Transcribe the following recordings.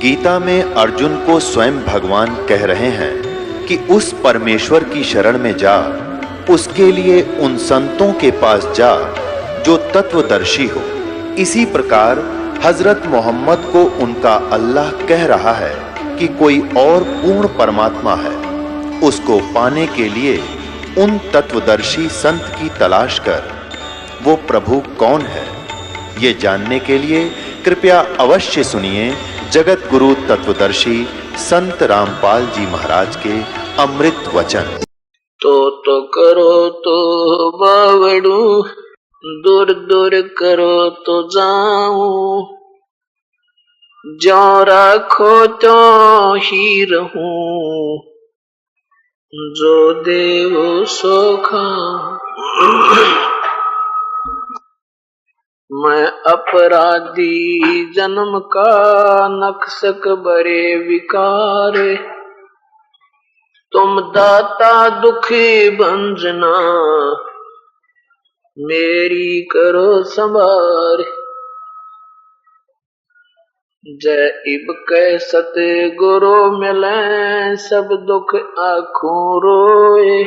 गीता में अर्जुन को स्वयं भगवान कह रहे हैं कि उस परमेश्वर की शरण में जा, उसके लिए उन संतों के पास जा जो तत्वदर्शी हो। इसी प्रकार हजरत मोहम्मद को उनका अल्लाह कह रहा है कि कोई और पूर्ण परमात्मा है, उसको पाने के लिए उन तत्वदर्शी संत की तलाश कर। वो प्रभु कौन है, ये जानने के लिए कृपया अवश्य सुनिए जगत गुरु तत्वदर्शी संत रामपाल जी महाराज के अमृत वचन। तो करो तो बावड़ू, दूर दूर करो तो जाऊं, जो राखो तो ही रहूं, जो देवो सो खाऊं। मैं अपराधी जन्म का, नक्सक बरे विकार, तुम दाता दुखी भंजना, मेरी करो संभार। जय इब कै सतगुरु मिले, सब दुख आँखों रोए,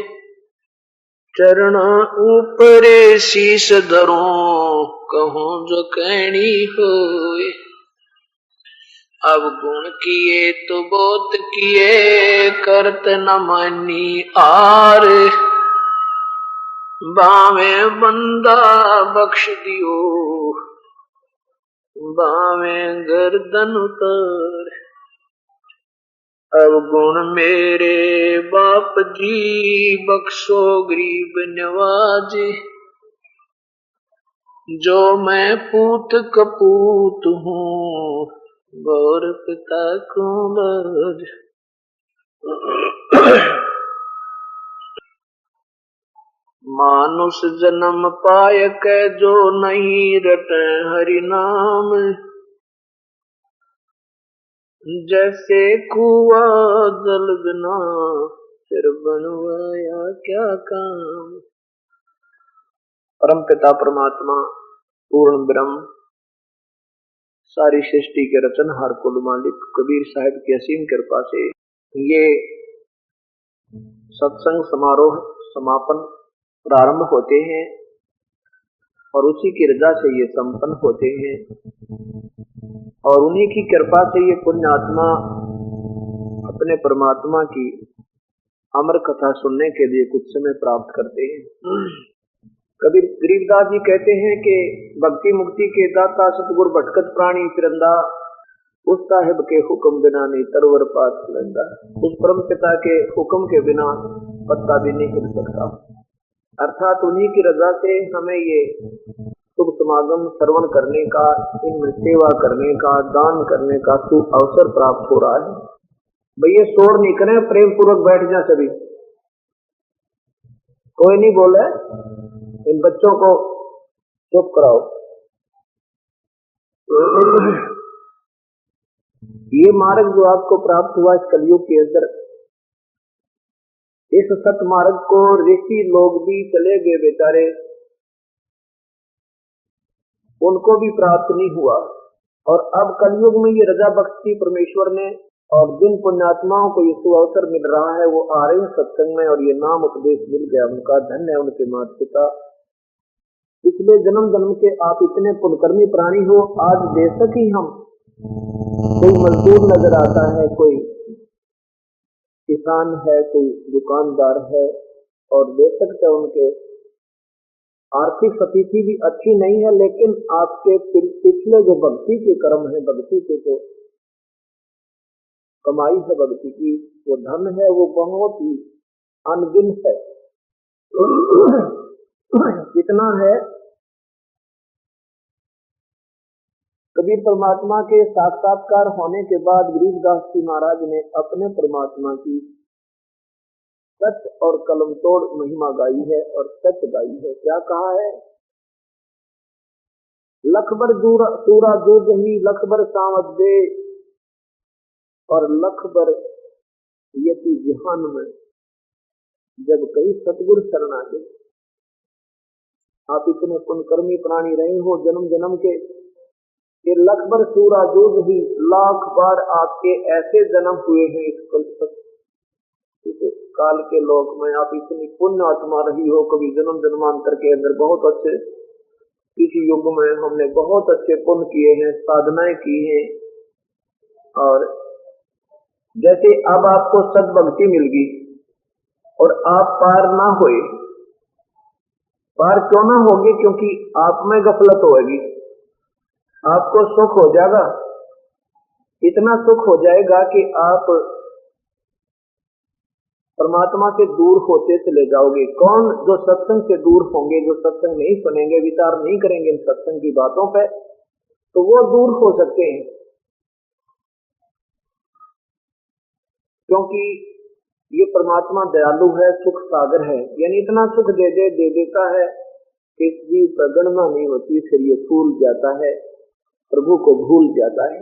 चरणा ऊपरे शीश धरूं, कहूं जो कहनी होए। अब गुण किए तो बहुत किए, करत न मानी आर, बावे बंदा बख्श दियो, बावे गर्दन उतार। अब गुण मेरे बाप जी, बख्शो गरीब नवाजे, जो मैं पूत कपूत हूँ, गौर पिता को लाज। मानुष जन्म पाय के जो नहीं रटे हरि नाम, जैसे कुआ जल बिना फिर बनवाया क्या काम। परम पिता परमात्मा पूर्ण ब्रह्म, सारी सृष्टि के रचनहार कुल मालिक कबीर साहिब की असीम कृपा से ये सत्संग समारोह समापन प्रारंभ होते हैं और उसी की रजा से ये संपन्न होते हैं, और उन्हीं की कृपा से ये पुण्य आत्मा अपने परमात्मा की अमर कथा सुनने के लिए कुछ समय प्राप्त करते हैं। कबीर गरीबदास जी कहते हैं कि भक्ति मुक्ति के दाता सतगुरु भटकत प्राणी फिरंदा, उस साहिब के हुक्म बिना नहीं तरवर पात लंदा। उस परम पिता के हुक्म के बिना पत्ता भी नहीं हिल सकता। अर्थात उन्हीं की रजा से हमें ये शुभ समागम श्रवण करने का, इनमें सेवा करने का, दान करने का अवसर प्राप्त हो रहा है। भैया शोर नहीं करें, प्रेम पूर्वक बैठ जाए सभी, कोई नहीं बोले, इन बच्चों को चुप कराओ। ये मार्ग जो आपको प्राप्त हुआ इस कलयुग के अंदर, इस सत मार्ग को ऋषि लोग भी चले गए बेचारे, उनको भी प्राप्त नहीं हुआ। और अब कलयुग में ये रजा बख्शी परमेश्वर ने, और जिन पुण्यात्माओं को ये अवसर मिल रहा है वो आ रहे हैं सत्संग में, और ये नाम उपदेश मिल गया, उनका धन्य है उनके माता पिता। पिछले जन्म जन्म के आप इतने पुण्यकर्मी प्राणी हो, आज बेशक ही हम कोई मजदूर नजर आता है, कोई किसान है, कोई दुकानदार है, और बेशक से उनके आर्थिक स्थिति भी अच्छी नहीं है, लेकिन आपके पिछले जो भक्ति के कर्म है, भक्ति के जो कमाई है भक्ति की, वो धन है, वो बहुत ही अनगिन है। कितना है? कबीर परमात्मा के साक्षात्कार होने के बाद गरीबदास जी महाराज ने अपने परमात्मा की सच और कलम तोड़ महिमा गाई है और सच गाई है। क्या कहा है? लखबर सूरा दूध ही, लखबर सावत दे, और लखबर यति जिहान में, जब कई सतगुरु शरणा दे। आप इतने पुण्यकर्मी प्राणी रहे हो जन्म जन्म के, कि लाख बार सूरजूद ही लाख बार आपके ऐसे जन्म हुए हैं इस कल्प इस काल के लोक में। आप इतनी पुण्य आत्मा रही हो, कभी जन्म जन्मांतर के अंदर बहुत अच्छे, किसी युग में हमने बहुत अच्छे पुण्य किए हैं, साधनाएं की हैं, और जैसे अब आपको सद्भक्ति मिल गई और आप पार ना होए, पार क्यों ना होगे? क्योंकि आप में गफलत होगी। आपको सुख हो जाएगा, इतना सुख हो जाएगा कि आप परमात्मा से दूर होते चले जाओगे। कौन? जो सत्संग से दूर होंगे, जो सत्संग नहीं सुनेंगे, विचार नहीं करेंगे इन सत्संग की बातों पे, तो वो दूर हो सकते हैं। क्योंकि ये परमात्मा दयालु है, सुख सागर है, यानी इतना सुख दे देता है कि जीव पर गणना नहीं होती, फिर ये भूल जाता है, प्रभु को भूल जाता है,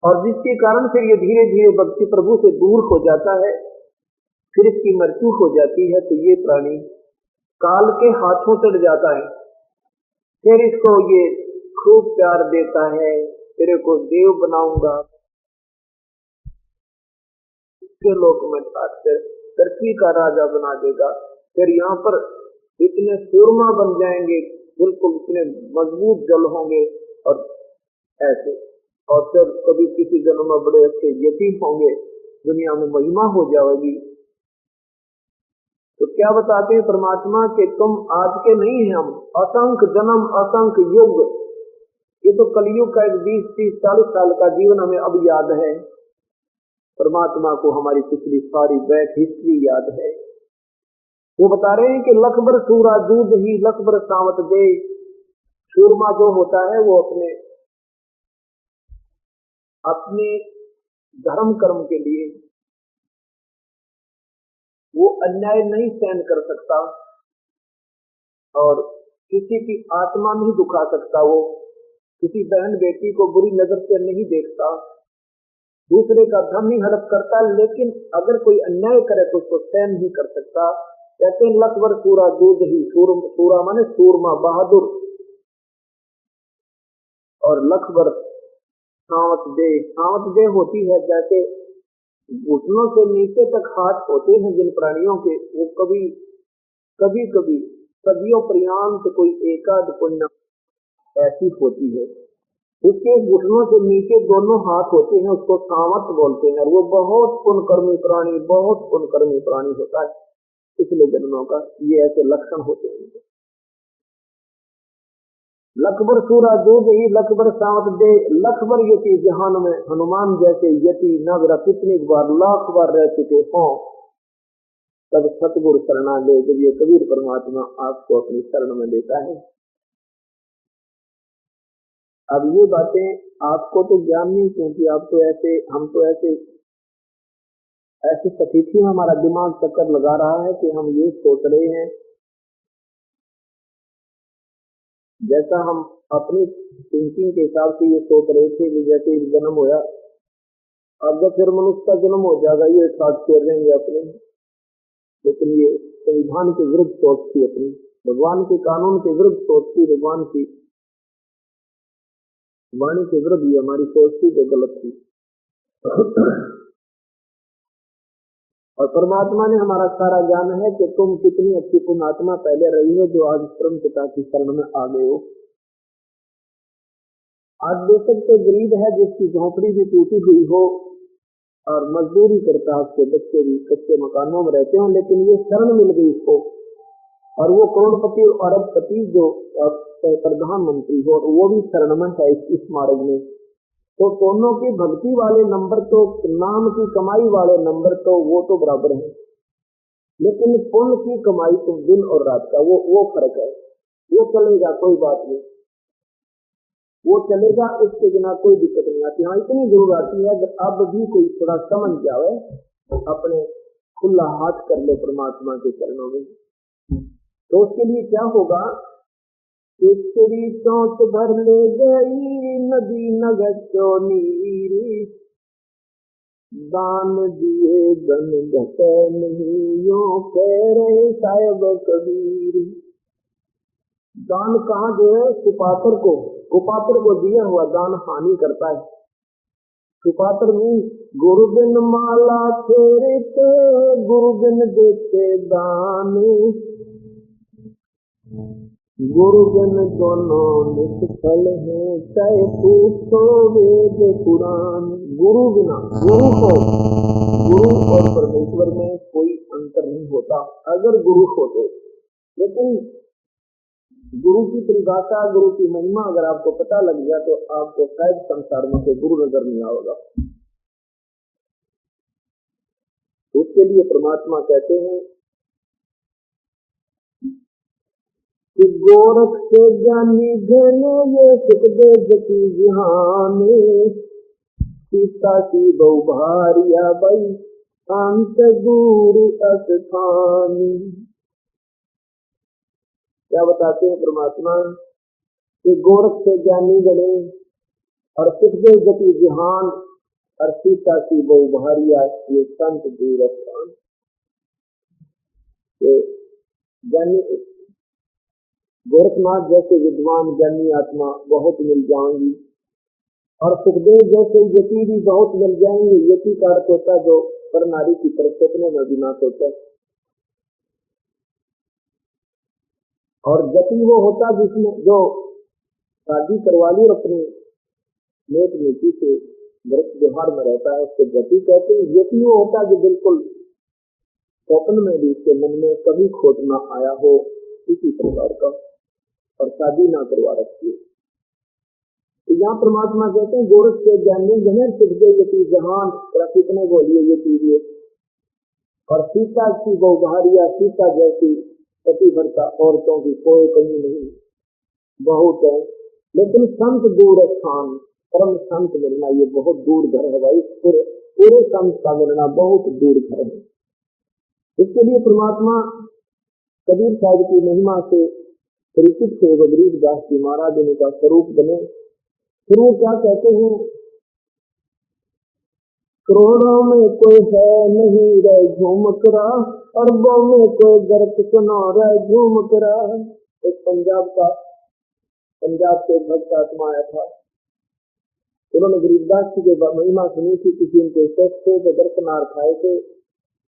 और जिसके कारण फिर ये धीरे धीरे भक्ति प्रभु से दूर हो जाता है, फिर इसकी मृत्यु हो जाती है। तो ये प्राणी काल के हाथों चढ़ जाता है। फिर इसको ये खूब प्यार देता है, तेरे को देव बनाऊंगा, के लोक में ठाकर धरती का राजा बना देगा। फिर यहाँ पर इतने सूरमा बन जाएंगे, बिल्कुल इतने मजबूत जल होंगे और ऐसे, और फिर कभी किसी जन्म में बड़े अच्छे यति होंगे, दुनिया में महिमा हो जाएगी। तो क्या बताते हैं परमात्मा के तुम आज के नहीं है, हम असंख्य जन्म असंख्य युग, ये तो कलयुग का एक 20, 30, 40 साल का जीवन हमें अब याद है। परमात्मा को हमारी पिछली सारी बैक हिस्ट्री याद है। वो बता रहे हैं कि लखबर सूरा दूध ही लखबर सावत दे। सूरमा जो होता है वो अपने धर्म कर्म के लिए वो अन्याय नहीं सहन कर सकता और किसी की आत्मा नहीं दुखा सकता। वो किसी बहन बेटी को बुरी नजर से नहीं देखता, दूसरे का धन नहीं हड़प करता, लेकिन अगर कोई अन्याय करे तो उसको सहन नहीं कर सकता। कहते हैं लखबर सूरा दूध ही, सूरा माने सूरमा, बहादुर, और लखबर सावत दे। सावत दे होती है जैसे घुटनों से नीचे तक हाथ होते हैं जिन प्राणियों के, वो कभी कभी सदियों पर्यंत कोई एकाध पुण्य ऐसी होती है, उसके घुटनों से नीचे दोनों हाथ होते हैं, उसको सावत बोलते हैं। वो बहुत पुण्यकर्मी प्राणी, बहुत पुण्यकर्मी प्राणी होता है पिछले जन्मों का, ये ऐसे लक्षण होते हैं। लखबर सूरा दूध ही लखबर सावत दे। लखबर यति जहान में हनुमान जैसे यति नगर कितनी बार लाख बार रह चुके हों, तब सतगुरु शरणा ले। जब ये कबीर परमात्मा आपको अपनी शरण में लेता है। अब ये बातें आपको तो ज्ञान नहीं, क्योंकि आप तो ऐसे, हम तो ऐसे स्थिति में हमारा दिमाग चक्कर लगा रहा है कि हम ये सोच रहे हैं, जैसा हम अपनी थिंकिंग के हिसाब से ये सोच रहे थे कि जैसे जन्म होया, अब जब फिर मनुष्य का जन्म हो जाएगा ये साथ फेर लेंगे अपने। लेकिन ये संविधान के विरुद्ध सोच थी अपनी, भगवान के कानून के विरुद्ध सोच थी, भगवान की वाणी के विरुद्ध ये हमारी सोच थी जो गलत थी। और परमात्मा ने हमारा सारा ज्ञान है कि तुम कितनी अच्छी पुण्यात्मा पहले रही हो जो आज परम पिता की शरण में आ गए हो। आज बेशक तो गरीब है जिसकी झोंपड़ी भी टूटी हुई हो और मजदूरी करता है, उसके बच्चे भी कच्चे मकानों में रहते हो, लेकिन ये शरण मिल गई इसको, और वो करोड़पति और अरबपति जो प्रधानमंत्री हो वो भी शरण में है इस मार्ग में। तो दोनों की भक्ति वाले नंबर तो, नाम की कमाई वाले नंबर तो वो तो बराबर है, लेकिन पुण्य की कमाई तो दिन और रात का वो फर्क है। वो चलेगा, कोई बात नहीं, वो चलेगा, उसके बिना कोई दिक्कत नहीं आती। हाँ इतनी जरूर आती है कि अब भी कोई थोड़ा समझ जाए, अपने खुला हाथ कर ले परमात्मा के चरणों में। तो उसके लिए क्या होगा? तेरी चौथ भर ले गई नदी नगर चो नीर, दान दिए गन घटे नहीं यो कह रहे साहेब कबीर। दान कहाँ जो है? सुपात्र को, कुपात्र को दिया हुआ दान हानि करता है। कुपात्र में गुरु बिन माला फेरे थे, गुरु बिन देते दान, गुरु बिन दोनों निष्फल है, चाहे पूछो वेद पुराण। गुरु बिना, गुरु और परमेश्वर में कोई अंतर नहीं होता अगर गुरु हो तो। लेकिन गुरु की परिभाषा, गुरु की महिमा अगर आपको पता लग गया तो आपको शायद संसार में से गुरु नजर नहीं आएगा। उसके लिए परमात्मा कहते हैं कि गोरख से ज्ञानी घने ये सुख दे जति जहाने, सीता की बहु भारिया बई अंत गुरु अस्थानी। क्या बताते हैं परमात्मा कि गोरख से ज्ञानी गणे और सुखदेव गति जहान और सीता की बहु भारिया ये संत दूर स्थान। ज्ञानी गोरखनाथ जैसे विद्वान ज्ञानी आत्मा बहुत मिल जाएंगी और सुखदेव जैसे यति भी बहुत मिल जाएंगे। यति का अर्थ होता जो पर नारी की तरफ सोचने में भी ना सोचा। और गति वो होता जिसमें जो शादी करवा ली और अपनी नेक नीति से व्रत व्यवहार में रहता है उसको गति कहते हैं। यति वो होता जो बिल्कुल स्वप्न में भी उसके मन में कभी खोट ना आया हो किसी प्रकार का और शादी ना करवा रखी है। तो यहाँ परमात्मा कहते हैं गोरख के ज्ञानी जने सुखदेव यति जहान, कितने बोलिए ये चीजें। और सीता की बहुभारिया, सीता जैसी पतिव्रता औरतों की कोई कमी नहीं, बहुत है। लेकिन संत दूर स्थान, परम संत मिलना ये बहुत दूर घर है भाई। पूरे संत का मिलना बहुत दूर घर है। इसके लिए परमात्मा कबीर साहब की महिमा से परिचित थे गरीबदास जी महाराज उनका स्वरूप बने। फिर वो क्या कहते हैं, करोड़ों में कोई है नहीं रह झूम करा, अरबों में कोई गर्क सुना रह झूम करा। एक पंजाब से भक्त आत्मा आया था, उन्होंने गरीबदास जी की महिमा सुनी थी। किसी उनके थे तो दर्शनार्थ आए थे।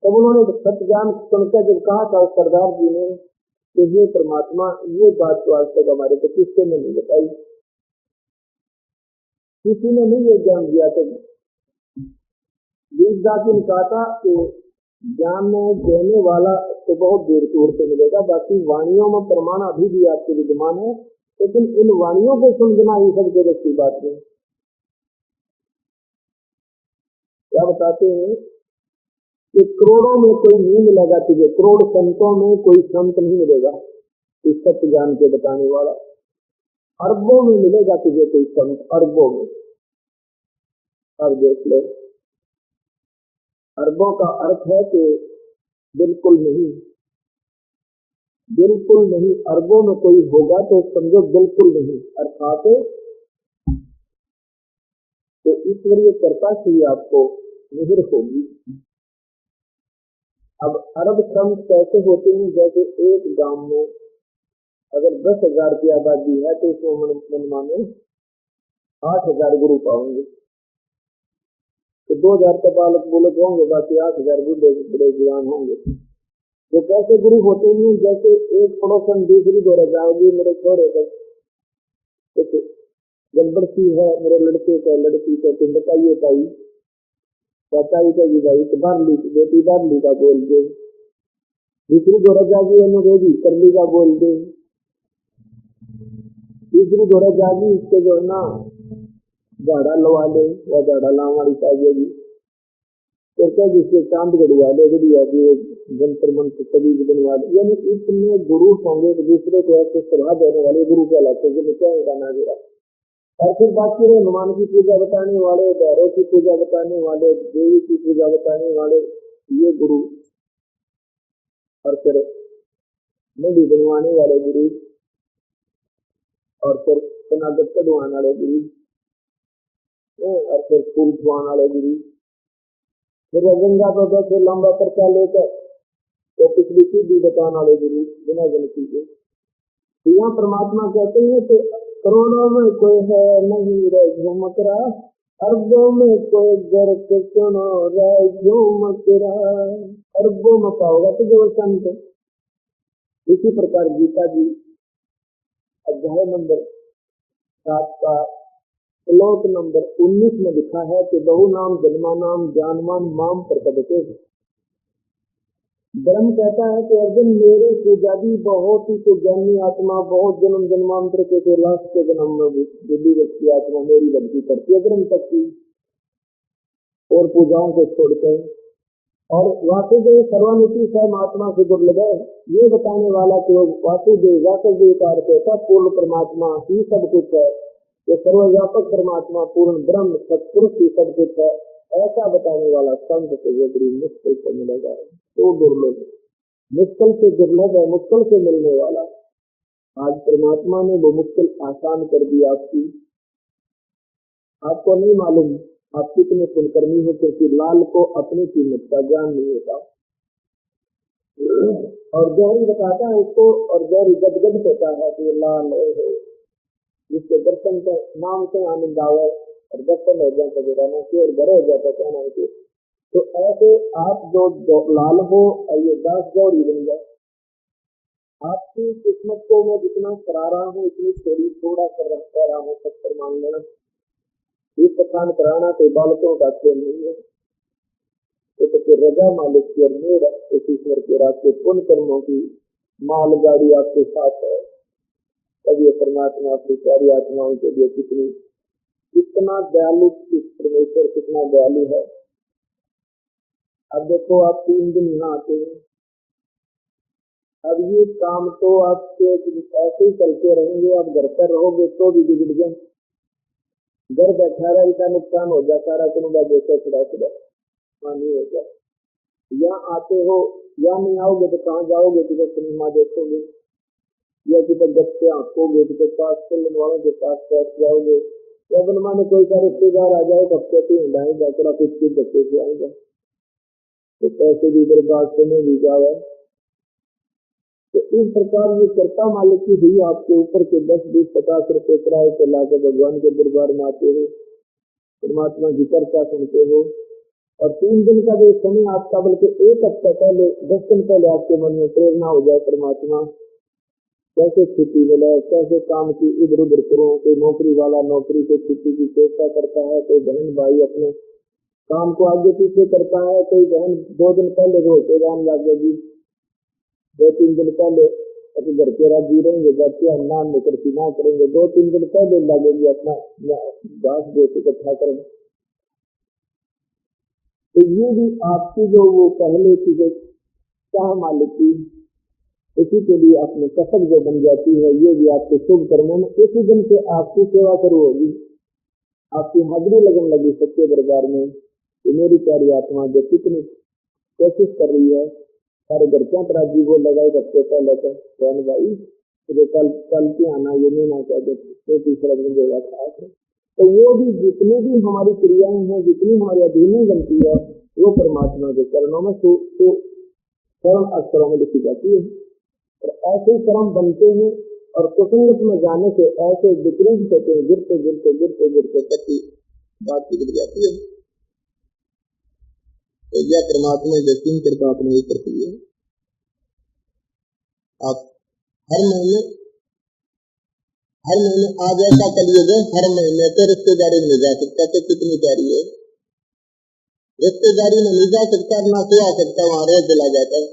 तब उन्होंने सत्य ज्ञान सुनकर जब कहा था सरदार जी ने कि ये परमात्मा ये बात तो आज तक हमारे को किससे ने नहीं बताई, किसी ने नहीं ये ज्ञान दिया। तो गरीबदास जी ने कहा था कि ज्ञान देने वाला तो बहुत दूर दूर से मिलेगा, बाकी वाणियों में प्रमाण अभी भी आपके विद्यमान है, लेकिन इन वाणियों को समझना ही सब जगत की बात नहीं। क्या बताते हैं कि करोड़ों में कोई नहीं मिलेगा तुझे, करोड़ संतों में कोई संत नहीं मिलेगा इस सत्य ज्ञान के बताने वाला। अरबों में मिलेगा तुझे कोई संत, अरबों में। अब देख लो, अरबों का अर्थ है कि बिल्कुल नहीं, बिल्कुल नहीं। अरबों में कोई होगा तो समझो बिल्कुल नहीं, अर्थात तो ईश्वरीय कृपा से ही आपको मिहिर होगी। अब अरब संत कैसे होते हैं, जैसे एक गांव में अगर 10,000 की आबादी है तो उसमें मनमाने 8,000 गुरु पाओगे, तो 2,000 का बालक बोलक होंगे, बाकी 8,000 बड़े जवान होंगे। तो कैसे गुरु होते हैं, जैसे एक पड़ोसन दूसरी दौरा जाओगी, मेरे छोरे तक गड़बड़ सी है, मेरे लड़के का लड़की का, तुम बताइए भाई, बताइए जी भाई, तो बारली बेटी बारली का बोल दे। दूसरी दौरा जागी अनुरेगी करली का बोल दे। तीसरी दौरा जागी इसके जो है ना झाड़ा लवा ले या झाड़ा लावाड़ी चाहिएगी, तो क्या जिसके चांद गड़वा ले, गड़िया जंतर मंत्र कभी भी बनवा दे। यानी इतने गुरु होंगे कि दूसरे को ऐसे सलाह देने वाले गुरु कहलाते हैं, जो क्या गाना गिरा। और फिर बाकी रहे हनुमान की पूजा बताने वाले, भैरव की पूजा बताने वाले, देवी की पूजा बताने वाले, ये गुरु। और फिर नदी बनवाने वाले गुरु, और फिर सनागत कढ़वाने वाले गुरु, और फिर फूल धुआने वाले गुरु। फिर गंगा तो बैठे लंबा पर्चा लेकर तो पिछली चीज भी बताने वाले गुरु बिना गलती के। यहाँ परमात्मा कहते हैं कि करोड़ों में कोई है नहीं रे झुमक रहा, अरबों में कोई घर के सुनो रे झुमक रहा। अरबों में पाओगा तो जो संत। इसी प्रकार गीता जी अध्याय नंबर 7 का श्लोक नंबर 19 में लिखा है कि बहु नाम जन्मा नाम जानमान माम प्रकटते। ब्रह्म कहता है कि अर्जुन मेरे से ज्यादा बहुत ही तो ज्ञानी आत्मा बहुत जन्म जन्मांतर के लाख के जन्म में बुद्धि व्यक्ति आत्मा मेरी भक्ति करती है ब्रह्म तक की और पूजाओं को छोड़ते हैं। और वासुदेव सर्वानिधि स्वयं आत्मा से दुर्लभ है, ये बताने वाला कि वासुदेव का अर्थ होता पूर्ण परमात्मा ही सब कुछ है, ये सर्वव्यापक परमात्मा पूर्ण ब्रह्म सत्पुरुष ही सब कुछ है, ऐसा बताने वाला संत से ये बड़ी मुश्किल से मिलेगा। तो दुर्लभ, मुश्किल से दुर्लभ है, मुश्किल से मिलने वाला। आज परमात्मा ने वो मुश्किल आसान कर दी आपकी। आपको नहीं मालूम आप कितने पुण्यकर्मी हो, क्योंकि लाल को अपनी कीमत का ज्ञान नहीं होता। और गौरी बताता है उसको, और गौरी गदगद होता है कि लाल है, जिसके दर्शन के नाम से आनंद आवे और दर्शन हो जाए तो ना कि और घर हो जाता क्या नाम के। तो ऐसे आप जो लाल हो और ये 10 गौरी बन जाए। आपकी किस्मत को मैं जितना करा रहा हूँ इतनी थोड़ा कर रहा हूँ, सब पर मान लेना। इस प्रकार कराना तो बालकों का खेल नहीं है, तो फिर रजा मालिक की और मेरा ईश्वर के रास्ते पुण्य कर्मों की मालगाड़ी आपके साथ है। तब ये परमात्मा अपनी प्यारी आत्माओं के लिए कितना दयालु परमेश्वर कितना दयालु है। अब देखो आप 3 दिन यहाँ आते हैं, अब ये काम तो आपके ऐसे ही चलते रहेंगे। आप घर पर रहोगे तो भी बिगड़ जाए, घर बैठा रहा इसका नुकसान हो जाए सारा कुनबा जैसा छुड़ा पानी हो जाए। यहाँ आते हो या नहीं आओगे तो कहाँ जाओगे, किधर सिनेमा देखोगे या किधर गप्पे आंकोगे, किधर पास चलने वालों के पास बैठ जाओगे, या बनवा में कोई सारे रिश्तेदार आ जाए गप्पे से हिंडाए जाकर आप इसके गप्पे से आएगा तो पैसे भी बर्बाद समय भी जाए। तो इस प्रकार ये कर्ता मालिक की हुई आपके ऊपर के 10, 20, 50 रुपए किराए से लाकर भगवान के दरबार में आते हो, परमात्मा की चर्चा सुनते हो। और 3 दिन का जो समय आपका, बल्कि 1 हफ्ता पहले 10 दिन पहले आपके मन में प्रेरणा हो जाए परमात्मा कैसे छुट्टी मिले, कैसे काम की इधर उधर करो। कोई नौकरी वाला नौकरी से छुट्टी की चेष्टा करता है, कोई बहन भाई अपने काम को आगे पीछे करता है, कोई बहन 2 दिन पहले रोते गान लगेगी, 2-3 दिन पहले अपने घर के राजी रहेंगे, बच्चे अन्ना करती ना करेंगे, 2-3 दिन पहले लगेंगे अपना घास बेच इकट्ठा करेंगे। तो ये भी आपकी जो वो पहले की जो चाह मालिक की इसी के लिए अपने कसक जो बन जाती है, ये भी आपके शुभ कर्मों में इसी दिन से आपकी सेवा शुरू होगी। आपकी हाजिरी लगन लगी सच्चे दरबार में कि मेरी प्यारी आत्मा जो कितनी कोशिश कर रही है, सारे घर क्या राजी वो लगाए रखते पहले तो बहन भाई तो कल के आना ये नहीं ना कहते तो तीसरा दिन देगा खास है। तो वो भी जितनी भी हमारी क्रियाएं हैं, जितनी हमारी अधीनी बनती है, वो परमात्मा के चरणों में स्वर्ण अक्षरों में लिखी जाती है। और ऐसे ही कर्म बनते हैं और कुसंगत में जाने से ऐसे विपरीत होते हैं, गिरते गिरते गिरते गिरते सबकी बात बिगड़ जाती है। तो यह परमात्मा जो 3 कृपा आपने करती है। आप हर महीने आज ऐसा करिएगा, हर महीने तो रिश्तेदारी में जा सकता तो कितनी प्यारी है। रिश्तेदारी में नहीं जा सकता, ना तो आ सकता, वहां रह चला जाता है।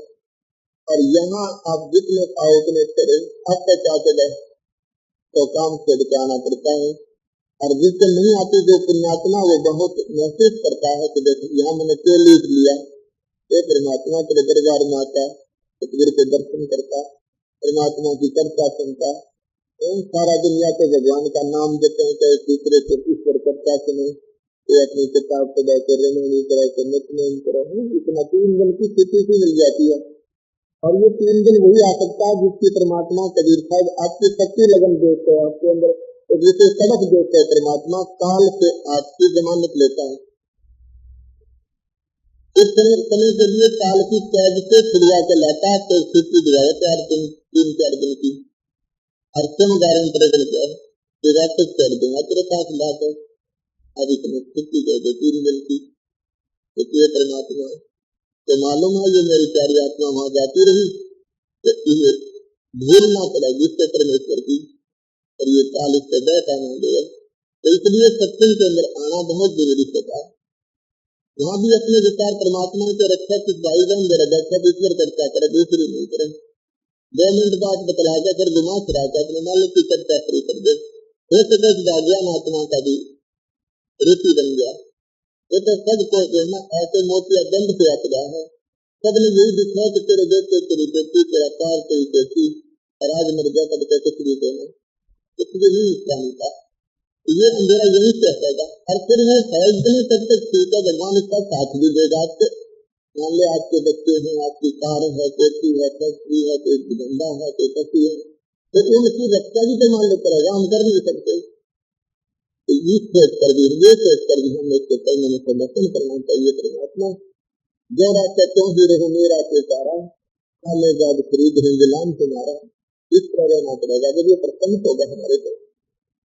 और यहाँ आप जितने पाओ उतने करे, अब तक आते गए तो काम से आना पड़ता है। और जिससे नहीं आती जो पुण्यात्मा वो बहुत महसूस करता है कि देखो यहाँ मैंने क्यों लिख लिया। ये परमात्मा तेरे दरबार में आता, तस्वीर के दर्शन करता, परमात्मा की चर्चा सुनता, सारा दुनिया को भगवान का नाम देते हैं, चाहे दूसरे को ईश्वर चर्चा सुने, अपनी किताब को बैठे नहीं करे नहीं करे, इतना 3 दिन की स्थिति से मिल जाती है। और ये 3 दिन वही आ सकता है जिसकी परमात्मा कबीर साहब आपकी सच्ची लगन देखते हैं, आपके अंदर जिसे सड़क देखते हैं। परमात्मा काल से आपकी जमानत लेता है। इस समय के लिए काल की कैद से छुड़वा के लाता है, तो स्थिति दिखाए 3-4 दिन की। और क्यों गारंटी क्या है तो वापस कर दूंगा तेरे पास लाकर। अब इतने छुट्टी दे देती नहीं मिलती तो ये परमात्मा तो मालूम है ये मेरी प्यारी आत्मा वहां जाती रही तो ये भूल ना पड़ेगी इससे परमेश्वर की और ये काल इससे बैठा ना गया। तो इसलिए सत्संग के अंदर आना बहुत जरूरी होता है। वहां भी अपने विचार परमात्मा के रक्षा की भाई बहन मेरा बैठा ईश्वर चर्चा करे दूसरी नहीं करे। 2 मिनट बाद बतला के फिर घुमा फिरा के अपने मालिक की चर्चा पूरी कर दे। हो सके ज्ञान आत्मा का भी रुचि बन गया। ये तो सबको जो है ना ऐसे मोतिया दंड से अटका है। सबने यही दिखा कि तेरे देश तेरी बेटी तेरा कार तेरी बेटी और आज मर गया कब कुछ भी देना कुछ भी नहीं इस्लामी का ये अंधेरा यही कहता और फिर वो है इतने तब तक ठीक है भगवान इसका साथ भी देगा। आपके मान लो आपके बच्चे हैं आपकी कार है बेटी है फैक्ट्री है कोई धंधा है कोई पति है तो उनकी रक्षा भी तो मान लो करेगा हम कर नहीं सकते। ये सोच कर भी हम इसके कर्म में समर्थन करना चाहिए। परमात्मा जो रास्ता क्यों ही रहो मेरा बेचारा खाने बाद खरीद रहे गुलाम तुम्हारा इस तरह रहना पड़ेगा। जब ये प्रसन्न होगा हमारे को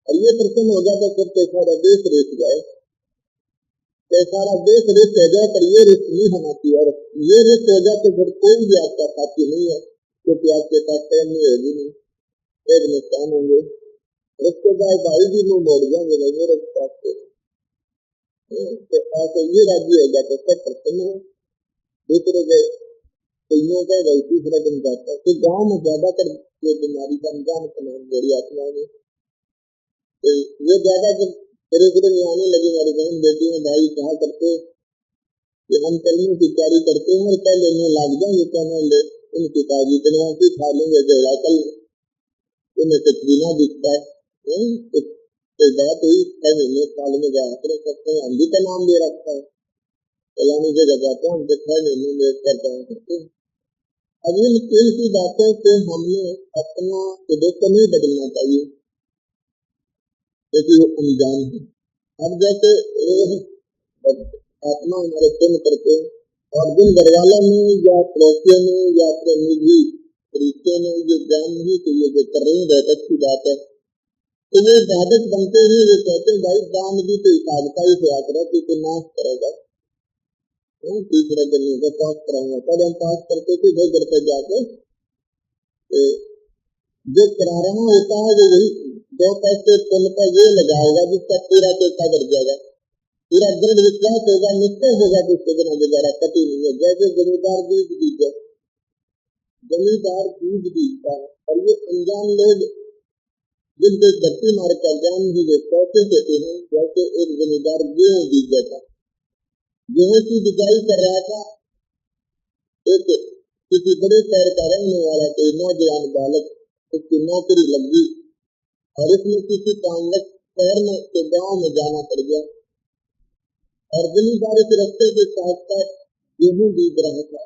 और ये प्रसन्न होगा तो फिर तो सारा देश रेत जाए तो सारा देश रेत हो जाए पर ये रेत नहीं होना चाहिए। और ये रेत हो जाए तो फिर कोई भी आपका साथी नहीं है क्योंकि आपके पास टाइम नहीं होगी नहीं एक नुकसान होंगे रिश्तेदार भाई भी मुंह मोड़ जाएंगे मेरे पास तो ऐसे ये राज्य होगा तो सब प्रसन्न है। दूसरे के कईयों का वैसी थोड़ा बन जाता है तो गाँव में ज्यादातर ये बीमारी का अंजाम बड़ी आत्मा में तो ये ज्यादा जब पूरे में आने लगी हमारी बहन बेटी में भाई कहा करते कि हम कलियों की तैयारी करते हैं और कल लेने लग जाएंगे कहने ले उनकी ताजी बनवाती खा लेंगे जो कल उन्हें कुछ भी ना दिखता है। कोई बात हुई 6 महीने साल में जाकर सकते हैं हम भी का नाम दे रखा है फलानी जगह जाते हैं हमको 6 महीने में करते हैं। अब इनकी बातों से हमने अपना उद्देश्य नहीं बदलना चाहिए क्योंकि वो अनजान है। अब जैसे आत्मा हमारे पुण्य करते और जिन घरवालों में या पड़ोसियों में या अपने निजी रिश्ते में ये ज्ञान नहीं तो ये जो कर रहे हैं बहुत अच्छी बात है। तो ये बाधक बनते ही ये कहते हैं भाई दान भी तो हिसाब का ही से आकर तो नाश करेगा तीसरा दिन में पास कराऊंगा तब हम पास करते थे भाई घर पर जाकर जो करा रहा होता है जो वही 2 पैसे पुण्य का ये लगाएगा जिसका पूरा पैसा कर जाएगा पूरा दृढ़ विश्वास होगा निश्चय होगा जिसके बिना गुजारा कभी नहीं है। जैसे जमींदार बीज बीजा जमींदार बीज बीजता है और ये अनजान लोग जिनके धरती मार्ग का ज्ञान भी वे कैसे देते हैं जैसे एक जमींदार गेहूं बीज देता गेहूं की बिजाई कर रहा था एक किसी बड़े शहर का रहने वाला कोई नौजवान बालक उसकी नौकरी लग गई और इसमें किसी कारणवश शहर में के गांव में जाना पड़ गया और जमींदार के रास्ते के साथ साथ गेहूं बीज रहा था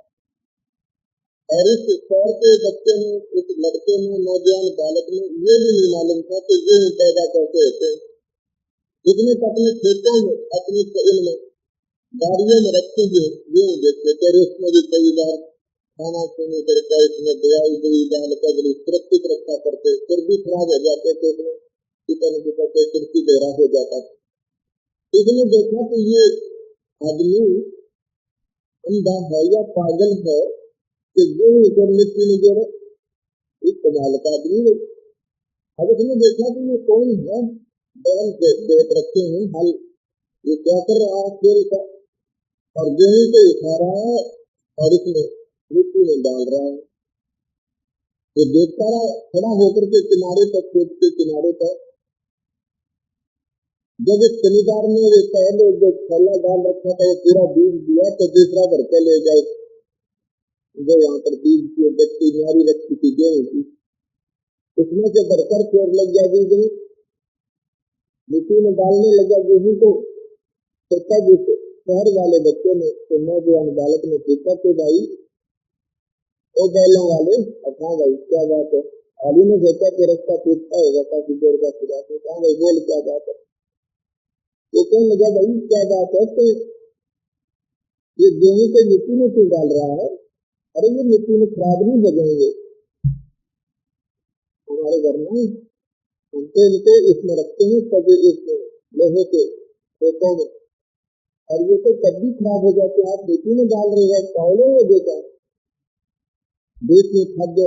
और इस शहर के बच्चे ने इस लड़के ने नौजवान बालक ने ये भी नहीं मालूम था कि गेहूं पैदा कैसे होते जितने अपने खेतों में अपनी इनमें गाड़ियों में रखते हुए गेहूं देखते थे उसमें भी कई बार खाना पीने करके इसमें दवाई दवाई डाल कर सुरक्षित रखा करते फिर भी खराब हो जाते थे करके कृषि दोहरा हो जाता था। इसने देखा कि ये आदमी अंधा है या पागल है कि गेहूं ऊपर मिट्टी में गिरे इस कमाल का आदमी है। अब इसने देखा कि ये कौन है बैल देख रखे हैं हल ये क्या कर रहा है खेल का और गेहूं को उठा रहा है और इसमें मिट्टी में डाल रहा है। ये देखता रहा खड़ा होकर के किनारे पर खेत के किनारे पर जब एक जमींदार ने ये पहले जो थैला डाल रखा था वो पूरा बीज दिया तो दूसरा भर के ले जाए जो यहाँ पर बीज की बच्ची न्यारी रखी थी गेहूं की उसमें से भरकर चोर लग गया बीज में मिट्टी में डालने लगा गेहूं को तो तब उस शहर वाले बच्चे ने तो नौजवान बालक ने पूछा कि भाई ओ बैलों वाले अच्छा भाई क्या बात है आलू ने सोचा कि रास्ता पूछता होगा काफी देर का खुदा से कहा भाई बोल क्या बात है ये कहने लगा भाई क्या बात है तो ये गेहूं को मिट्टी में क्यों डाल रहा है अरे ये मिट्टी में खराब नहीं हो जाएंगे हमारे घर में उनके इनके इसमें रखते हैं सब इस लोहे के खेतों में, और ये तो तब भी खराब हो जाते हैं। आप मिट्टी में डाल रहे हैं, पहले वो देता देश में खाद्य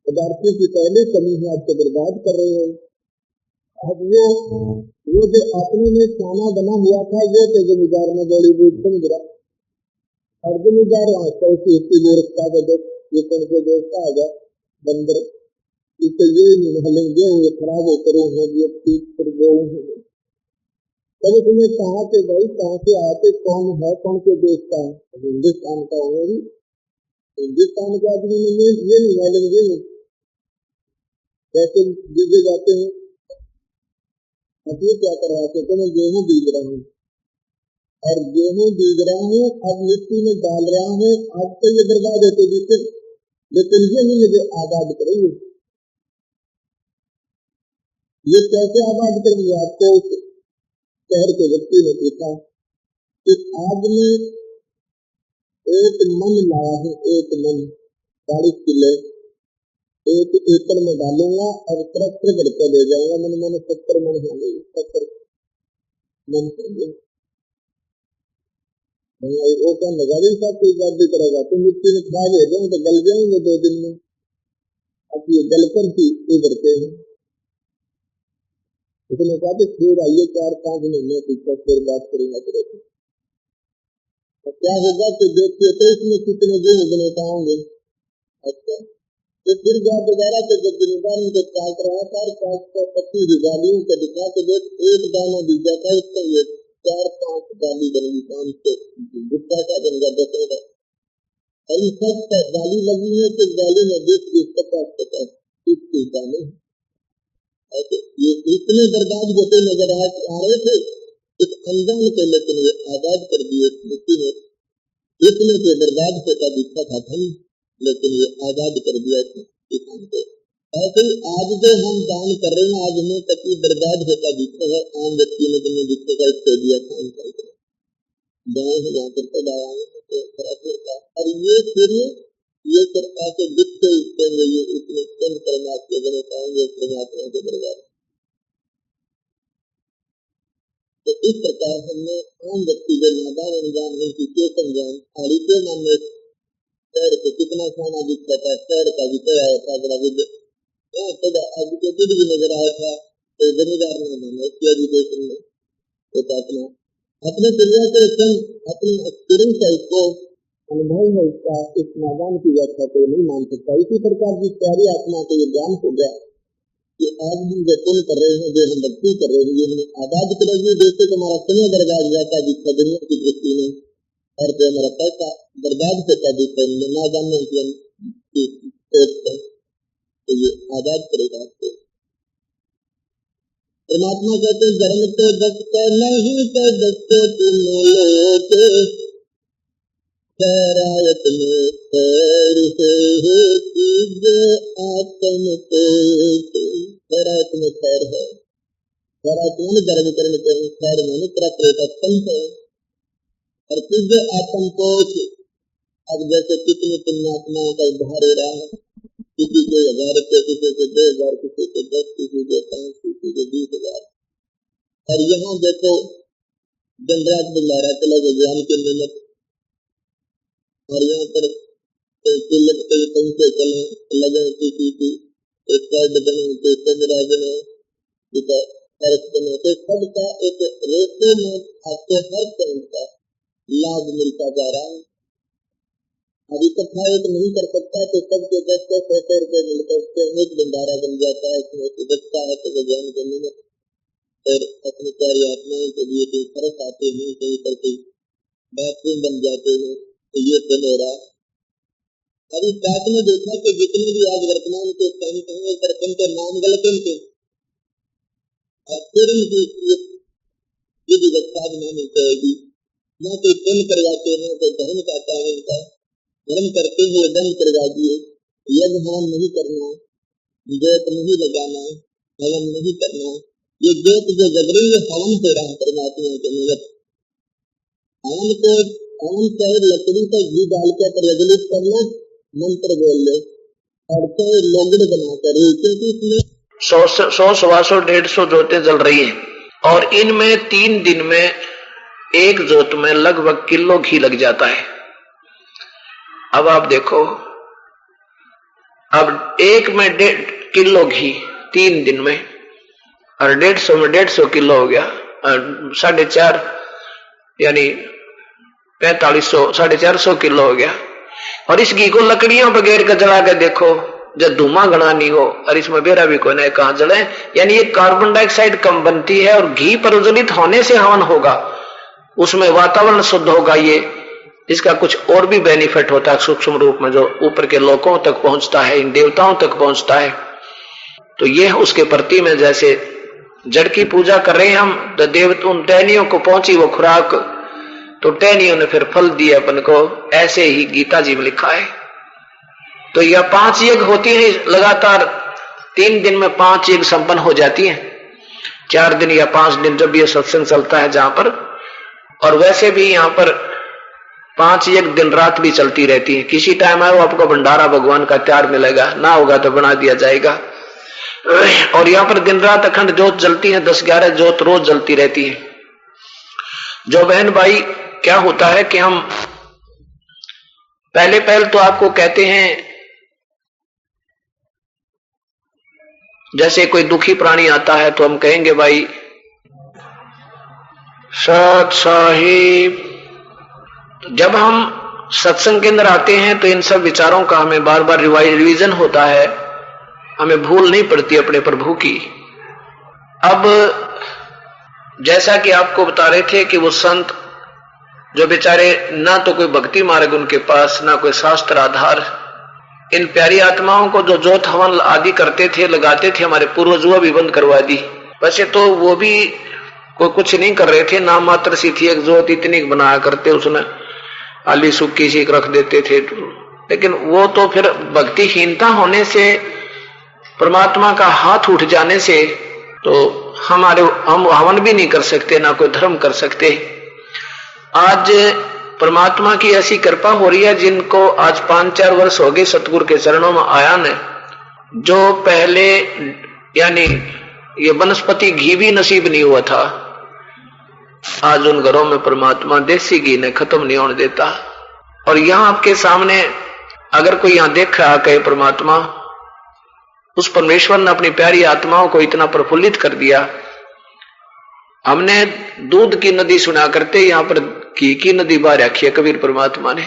पदार्थों की पहले कमी है, आप तो बर्बाद कर रहे हैं। अब वो जो अपने में खाना बना हुआ था वो तो जमींदार में बड़ी बूझ से गिरा, और जमींदार तो इसकी गोरखता को देख ये के देखता आ गया बंदर, इससे ये निभालेंगे ये खराब होकर व्यक्ति फिर गेहूं होंगे। तब तुम्हें कहा कि भाई कहाँ से आते, कौन है, कौन से देश का है? हिंदुस्तान का हो, हिंदुस्तान के आदमी में ये निभालेंगे कैसे बीजे जाते हैं। अब ये क्या कर रहा था, तो मैं गेहूं बीज रहा हूँ, और गेहूं बीज रहा हूँ, अब मिट्टी में डाल रहा हूँ, अब तो ये बर्बाद होते जिससे, लेकिन ये नहीं मुझे आबाद करेंगे। ये कैसे आबाद करेंगे? आपको शहर के व्यक्ति ने पूछा कि आज में एक मन लाया है, एक मन 40 किलो 1 एकड़ में डालूंगा और ट्रैक्टर करके ले जाऊंगा, मैंने 70 मन होंगे, 70 मन होंगे। वो क्या नजारे साथ कोई बात भी करेगा तो मिट्टी में खराब हो जाए तो गल जाएंगे 2 दिन में। अब ये गलकर ही उभरते हैं। उसने कहा कि फिर आइए 4-5 महीने पीछे फिर बात करेंगे। तो क्या होगा कि देखिए तो इसमें कितने गेहूं बने पाओगे। अच्छा, तो फिर गया दोबारा से जब जमींदार उनको काट रहा था, 525 गालियों को दिखा के देख एक दाना बीजा था, उसका ये 4-5 गाली बनेगी, 5 से गुप्ता का बनेगा 10 का। और इस सब गाली लगी है कि गाली में 20-50 30 दाने। ये इतने बर्बाद होते नजर आ रहे थे इस अनजान के, लेकिन ये आजाद कर दिए मिट्टी में। इतने से बर्बाद होता दिखता था धन, लेकिन ये आजाद कर दिया किसान को। ऐसे ही आज जो हम दान कर रहे हैं, आज हमें कभी बर्बाद होता दिखता है, आम व्यक्ति में तुम्हें दिखेगा इसको दिया खान करके गाँव में जाकर के लाया तो खराब होता। और ये फिर ये सब ऐसे दिखते उठेंगे, ये इतने कम परमात्मा के बने पाएंगे परमात्मा के बर्बाद। तो इस प्रकार हमने आम व्यक्ति के नादान अनजान है कि के संज्ञान आड़ी के मन में शहर के कितना खाना दिखता था, शहर का विषय आया था, बड़ा विद्य आज के दूध भी नजर आया था। तो जमींदार ने माना कि एजुकेशन में तो अपने क्रिया के संग अपने एक्सपीरियंस है, इसको अनुभव है, इसका इस नादान की व्याख्या को नहीं मान सकता। इसी प्रकार की प्यारी आत्मा को ये ज्ञान हो गया कि आज हम जो पुण्य कर रहे हैं, जो हम भक्ति कर रहे हैं, ये हमें आजाद करेगी। जैसे हमारा समय बर्बाद जाता दिखता दुनिया की दृष्टि में, और जो हमारा पैसा बर्बाद होता दिखता है ना जानने की हम, तो ये आजाद करेगा आपको। परमात्मा कहते हैं धर्म तो दसते नहीं तो दसते तुम लोग खैरायत में खैर है जो आत्म को खैरायत में खैर है। खैरायत में धर्म करने के खैर में प्रत्येक है। और जो आत्म कोष, अब जैसे कितने पुण्यात्माओं का उद्धार हो रहा है, किसी के 1000 रुपये, किसी के 2000, किसी के 10, किसी के 5, किसी के 20,000। और यहाँ देखो जनराज बुलारा चला गया ज्ञान के निमित्त, और यहाँ पर पंखे चले लगे, किसी की एक कार्ड बने, कोई कैमरा बने, तो सबका एक रेशो में आपको हर तरह का लाभ मिलता जा रहा है। अब इकट्ठा एक नहीं कर सकता तो सबके 10-100 रुपये मिलकर उसको एक भंडारा बन जाता है, उसमें बचता है तो ज्ञान के निमित्त और अपनी प्यारी आत्माओं के लिए कोई फर्क आते हैं, कहीं पर कोई बाथरूम बन जाते हैं, तो ये तो हो रहा। अब इस बात में देखा कि जितने भी आज वर्तमान के संत हैं सरपंच के नाम गलत थे, और फिर उनकी ये व्यवस्था बनानी चाहिए, न कोई पुण्य करवाते हैं तो धर्म कहता है उनका, धर्म करते हुए दंड करवा दिए, यज्ञ हवन नहीं करना, जोत नहीं लगाना, हवन नहीं करना। ये जोत जो जबरी हवन हो रहा है परमात्मा के निमित्त, हवन को हवन चाहे लकड़ी का घी डाल के प्रज्वलित कर लो, मंत्र बोल लो और चाहे लोगड़ बना कर, क्योंकि इसमें 100 सवा 100 150 जोतें जल रही हैं और इनमें 3 दिन में एक जोत में लगभग किलो घी लग जाता है। अब आप देखो, अब एक में 1.5 किलो घी 3 दिन में, और 150 में 150 किलो हो गया, 4.5 यानी 4500 450 किलो हो गया। और इस घी को लकड़ियों पर घेर कर जला के देखो, जब धुआं घना नहीं हो और इसमें बेरा भी कोई नहीं, कहां जले? यानी ये कार्बन डाइऑक्साइड कम बनती है और घी प्रज्वलित होने से हवन होगा, उसमें वातावरण शुद्ध होगा। ये इसका कुछ और भी बेनिफिट होता है सूक्ष्म रूप में, जो ऊपर के लोकों तक पहुंचता है, इन देवताओं तक पहुंचता है। तो ये उसके प्रति में जैसे जड़ की पूजा कर रहे हैं हम, तो देवता उन टहनियों को पहुंची वो खुराक, तो टहनियों ने फिर फल दिया अपन को। ऐसे ही गीता जी में लिखा है। तो यह 5 यज्ञ होती है लगातार, 3 दिन में 5 यज्ञ संपन्न हो जाती है, 4 दिन या 5 दिन जब ये सत्संग चलता है जहां पर। और वैसे भी यहाँ पर 5 यज्ञ दिन रात भी चलती रहती है। किसी टाइम है वो आपको भंडारा भगवान का तैयार मिलेगा, ना होगा तो बना दिया जाएगा। और यहाँ पर दिन रात अखंड जोत जलती है, 10-11 जोत रोज जलती रहती है। जो बहन भाई, क्या होता है कि हम पहले तो आपको कहते हैं, जैसे कोई दुखी प्राणी आता है तो हम कहेंगे भाई सत साहिब। जब हम सत्संग के अंदर आते हैं तो इन सब विचारों का हमें बार बार रिवीजन होता है, हमें भूल नहीं पड़ती अपने प्रभु की। अब जैसा कि आपको बता रहे थे कि वो संत जो बेचारे ना तो कोई भक्ति मार्ग उनके पास, ना कोई शास्त्र आधार, इन प्यारी आत्माओं को जो जोत हवन आदि करते थे, लगाते थे, हमारे पूर्वज वो भी बंद करवा दी। वैसे तो वो भी कोई कुछ नहीं कर रहे थे, नाम मात्र सी थी एक जोत, इतनी बनाया करते, उसमें आली सूखी सी रख देते थे। लेकिन वो तो फिर भक्तिहीनता होने से, परमात्मा का हाथ उठ जाने से, तो हम हवन भी नहीं कर सकते, ना कोई धर्म कर सकते। आज परमात्मा की ऐसी कृपा हो रही है, जिनको आज 5-4 वर्ष हो गए सतगुरु के चरणों में आया ने, जो पहले यानी ये वनस्पति घी भी नसीब नहीं हुआ था, आज उन घरों में परमात्मा देसी घी ने खत्म नहीं होने देता। और यहां आपके सामने अगर कोई यहां देख रहा कहे परमात्मा, उस परमेश्वर ने अपनी प्यारी आत्माओं को इतना प्रफुल्लित कर दिया। हमने दूध की नदी सुना करते, यहां पर घी की नदी बहा रखी है कबीर परमात्मा ने।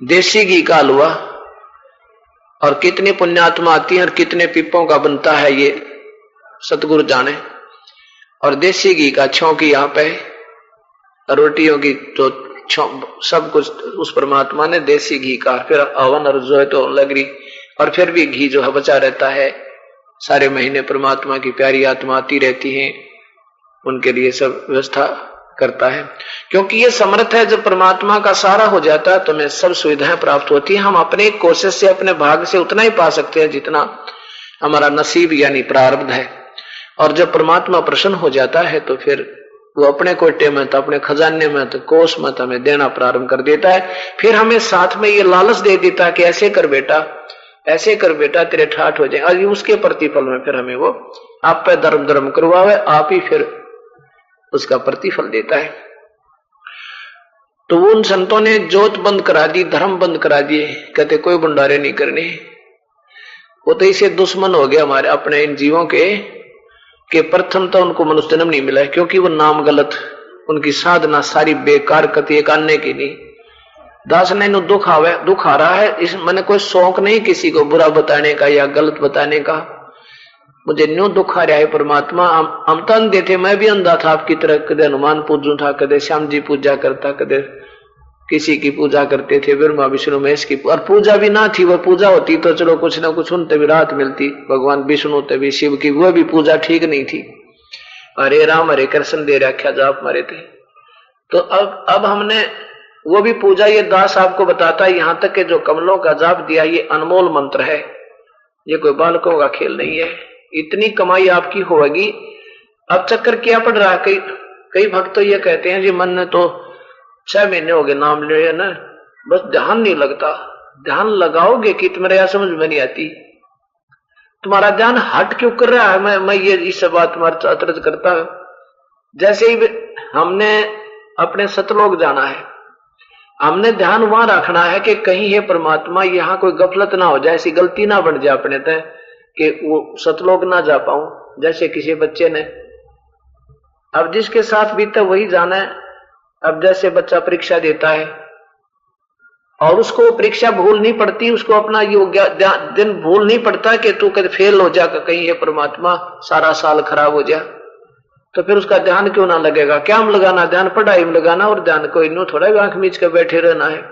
देसी घी का हलवा, और कितनी पुण्यात्मा आती है और कितने पीपों का बनता है ये सतगुरु जाने। और देसी घी का छौंकी यहाँ पे, रोटियों की तो सब कुछ उस परमात्मा ने देसी घी का, फिर हवन और जो है तो लग रही, और फिर भी घी जो है बचा रहता है। सारे महीने परमात्मा की प्यारी आत्मा आती रहती है, उनके लिए सब व्यवस्था करता है, क्योंकि ये समर्थ है। जब परमात्मा का सहारा हो जाता है तो हमें सब सुविधाएं प्राप्त होती है। हम अपने कोशिश से, अपने भाग से उतना ही पा सकते हैं जितना हमारा नसीब यानी प्रारब्ध है। और जब परमात्मा प्रसन्न हो जाता है तो फिर वो अपने कोटे में, तो अपने खजाने में, तो कोष में हमें देना प्रारंभ कर देता है। फिर हमें साथ में ये लालच दे देता है कि ऐसे कर बेटा, ऐसे कर बेटा, तेरे ठाठ हो जाए। और उसके प्रतिफल में फिर हमें वो आप पे धर्म करवावे, आप ही फिर उसका प्रतिफल देता है। तो उन संतों ने जोत बंद करा दी, धर्म बंद करा दिए, कहते कोई भंडारे नहीं करने। वो तो इसे दुश्मन हो गया हमारे अपने इन जीवों के प्रथम तो उनको मनुष्य जन्म नहीं मिला है, क्योंकि वो नाम गलत, उनकी साधना सारी बेकार कथी एक अन्य की नहीं। दास ने दुख आ रहा है, इस मैंने कोई शौक नहीं किसी को बुरा बताने का या गलत बताने का। मुझे न्यू दुख आ रहा है परमात्मा। हम तो अंधे थे, मैं भी अंधा था आपकी तरह, कदे हनुमान पूजू था, कदे श्याम जी पूजा करता, कदे किसी की पूजा करते थे, ब्रह्मा विष्णु महेश की। और पूजा भी ना थी, वह पूजा होती तो चलो कुछ ना कुछ उनते भी राहत मिलती, भगवान विष्णु तभी शिव की, वह भी पूजा ठीक नहीं थी। हरे राम हरे कृष्ण दे रखा जाप मारे थे। तो अब हमने वो भी पूजा, ये दास आपको बताता है, यहाँ तक के जो कमलों का जाप दिया, ये अनमोल मंत्र है, ये कोई बालकों का खेल नहीं है। इतनी कमाई आपकी होगी। अब चक्कर क्या पड़ रहा है, कई भक्त तो ये कहते हैं जी मन ने तो 6 महीने हो गए नाम ले ना, बस ध्यान नहीं लगता। ध्यान लगाओगे कि तुम्हारे यहां समझ में नहीं आती। तुम्हारा ध्यान हट क्यों कर रहा है? मैं ये इस बात तुम्हारे अतरज करता हूं। जैसे ही हमने अपने सतलोक जाना है, हमने ध्यान वहां रखना है कि कहीं है परमात्मा, यहाँ कोई गफलत ना हो जाए, ऐसी गलती ना बन जाए अपने तय कि वो सतलोक ना जा पाऊं। जैसे किसी बच्चे ने, अब जिसके साथ बीता वही जाना है। अब जैसे बच्चा परीक्षा देता है और उसको परीक्षा भूल नहीं पड़ती, उसको अपना योग्य दिन भूल नहीं पड़ता कि तू कभी फेल हो जा, कहीं है परमात्मा सारा साल खराब हो जा, तो फिर उसका ध्यान क्यों ना लगेगा? क्या हम लगाना? ध्यान पढ़ाई में लगाना, और ध्यान को इन्हों थोड़ा आंख मीच कर बैठे रहना है।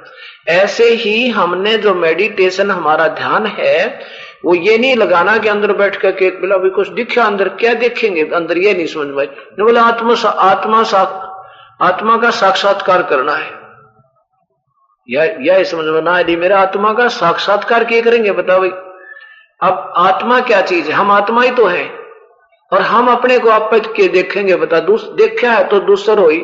ऐसे ही हमने जो मेडिटेशन हमारा ध्यान है, वो ये नहीं लगाना कि अंदर बैठ करके बोला अभी कुछ दिखा, अंदर क्या देखेंगे, अंदर ये नहीं समझ में। बोला आत्मा का साक्षात्कार करना है, यह समझ में ना आए मेरा आत्मा का साक्षात्कार क्या करेंगे बताओ भाई। अब आत्मा क्या चीज है? हम आत्मा ही तो है, और हम अपने को आप के देखेंगे बता, देखा है तो दूसरा हो ही।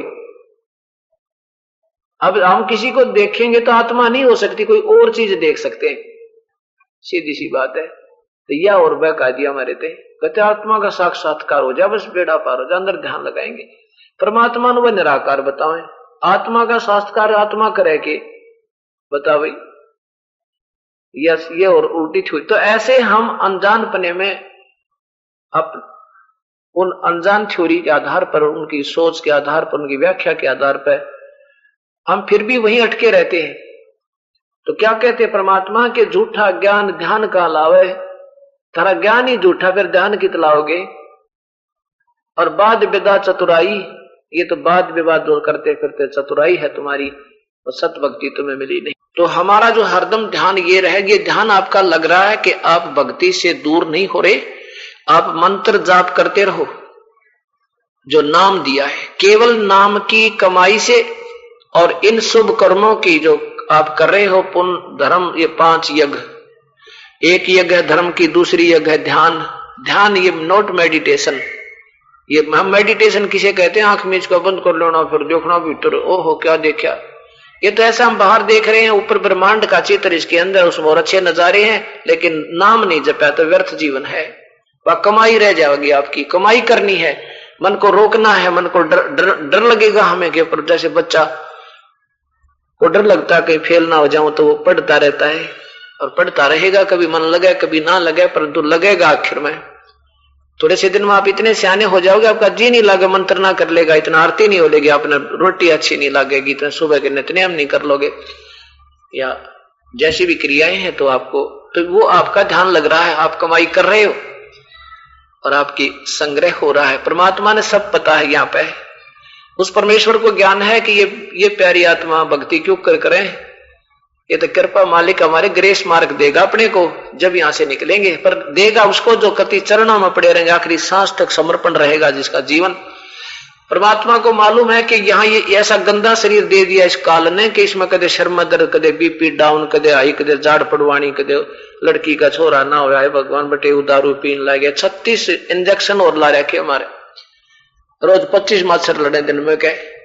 अब हम किसी को देखेंगे तो आत्मा नहीं हो सकती, कोई और चीज देख सकते हैं, सीधी सी बात है। तो यह और बहका दिया हमारे थे, कहते आत्मा का साक्षात्कार हो जाए, बस बेड़ा पार हो जाए, अंदर ध्यान लगाएंगे। परमात्मा ने वह निराकार बताओ, आत्मा का साक्षात्कार आत्मा करे के बताओ भाई, यस ये और उल्टी हुई। तो ऐसे हम अनजानपने में उन अनजान थ्योरी के आधार पर, उनकी सोच के आधार पर, उनकी व्याख्या के आधार पर हम फिर भी वहीं अटके रहते हैं। तो क्या कहते हैं परमात्मा के झूठा ज्ञान ध्यान का लावे, तारा ज्ञान ही झूठा, फिर ध्यान कित लाओगे? और वाद विवाद चतुराई, ये तो वाद विवाद जो करते फिरते चतुराई है तुम्हारी, और सत भक्ति तुम्हें मिली नहीं। तो हमारा जो हरदम ध्यान ये रहे, ये ध्यान आपका लग रहा है कि आप भक्ति से दूर नहीं हो रहे, आप मंत्र जाप करते रहो जो नाम दिया है, केवल नाम की कमाई से और इन शुभ कर्मों की जो आप कर रहे हो, पुण्य धर्म, ये 5 यज्ञ, एक यज्ञ है धर्म की, दूसरी यज्ञ है ध्यान। ध्यान ये नॉट मेडिटेशन, ये हम मेडिटेशन किसे कहते हैं? आंख मीच को बंद कर लेना फिर देखना भीतर, ओहो क्या देखा। ये तो ऐसा हम बाहर देख रहे हैं, ऊपर ब्रह्मांड का चित्र, इसके अंदर उसमें और अच्छे नजारे हैं, लेकिन नाम नहीं जपा तो व्यर्थ जीवन है, वह कमाई रह जाएगी। आपकी कमाई करनी है, मन को रोकना है, मन को डर लगेगा हमें के ऊपर। जैसे बच्चा को डर लगता है कहीं फेल ना हो जाऊं, तो वो पढ़ता रहता है और पढ़ता रहेगा, कभी मन लगे कभी ना लगे, परंतु लगेगा आखिर में। थोड़े से दिन में आप इतने सियाने हो जाओगे, आपका जी नहीं लगे, मंत्र ना कर लेगा, इतना आरती नहीं हो लेगी, आपने रोटी अच्छी नहीं लगेगी, इतना सुबह के नित्यनेम नहीं कर लोगे, या जैसी भी क्रियाएं हैं, तो आपको तो वो आपका ध्यान लग रहा है, आप कमाई कर रहे हो और आपकी संग्रह हो रहा है। परमात्मा ने सब पता है, यहाँ पे उस परमेश्वर को ज्ञान है कि ये प्यारी आत्मा भक्ति क्यों करें, ये तो कृपा मालिक हमारे ग्रेस मार्ग देगा अपने को जब यहां से निकलेंगे, पर देगा उसको जो कति चरणों में पड़े रहेंगे, आखिरी सांस तक समर्पण रहेगा जिसका जीवन। परमात्मा को मालूम है कि यहाँ ये ऐसा गंदा शरीर दे दिया इस काल ने कि इसमें कदे शर्मा दर्द, कदे बीपी डाउन, कदे आई, कदे जाड़ पड़वानी, कदे लड़की का छोरा ना हो है, भगवान बटे दारू पीन ला गया, 36 इंजेक्शन और ला रखे हमारे, रोज 25 मच्छर लड़े दिन में कहे।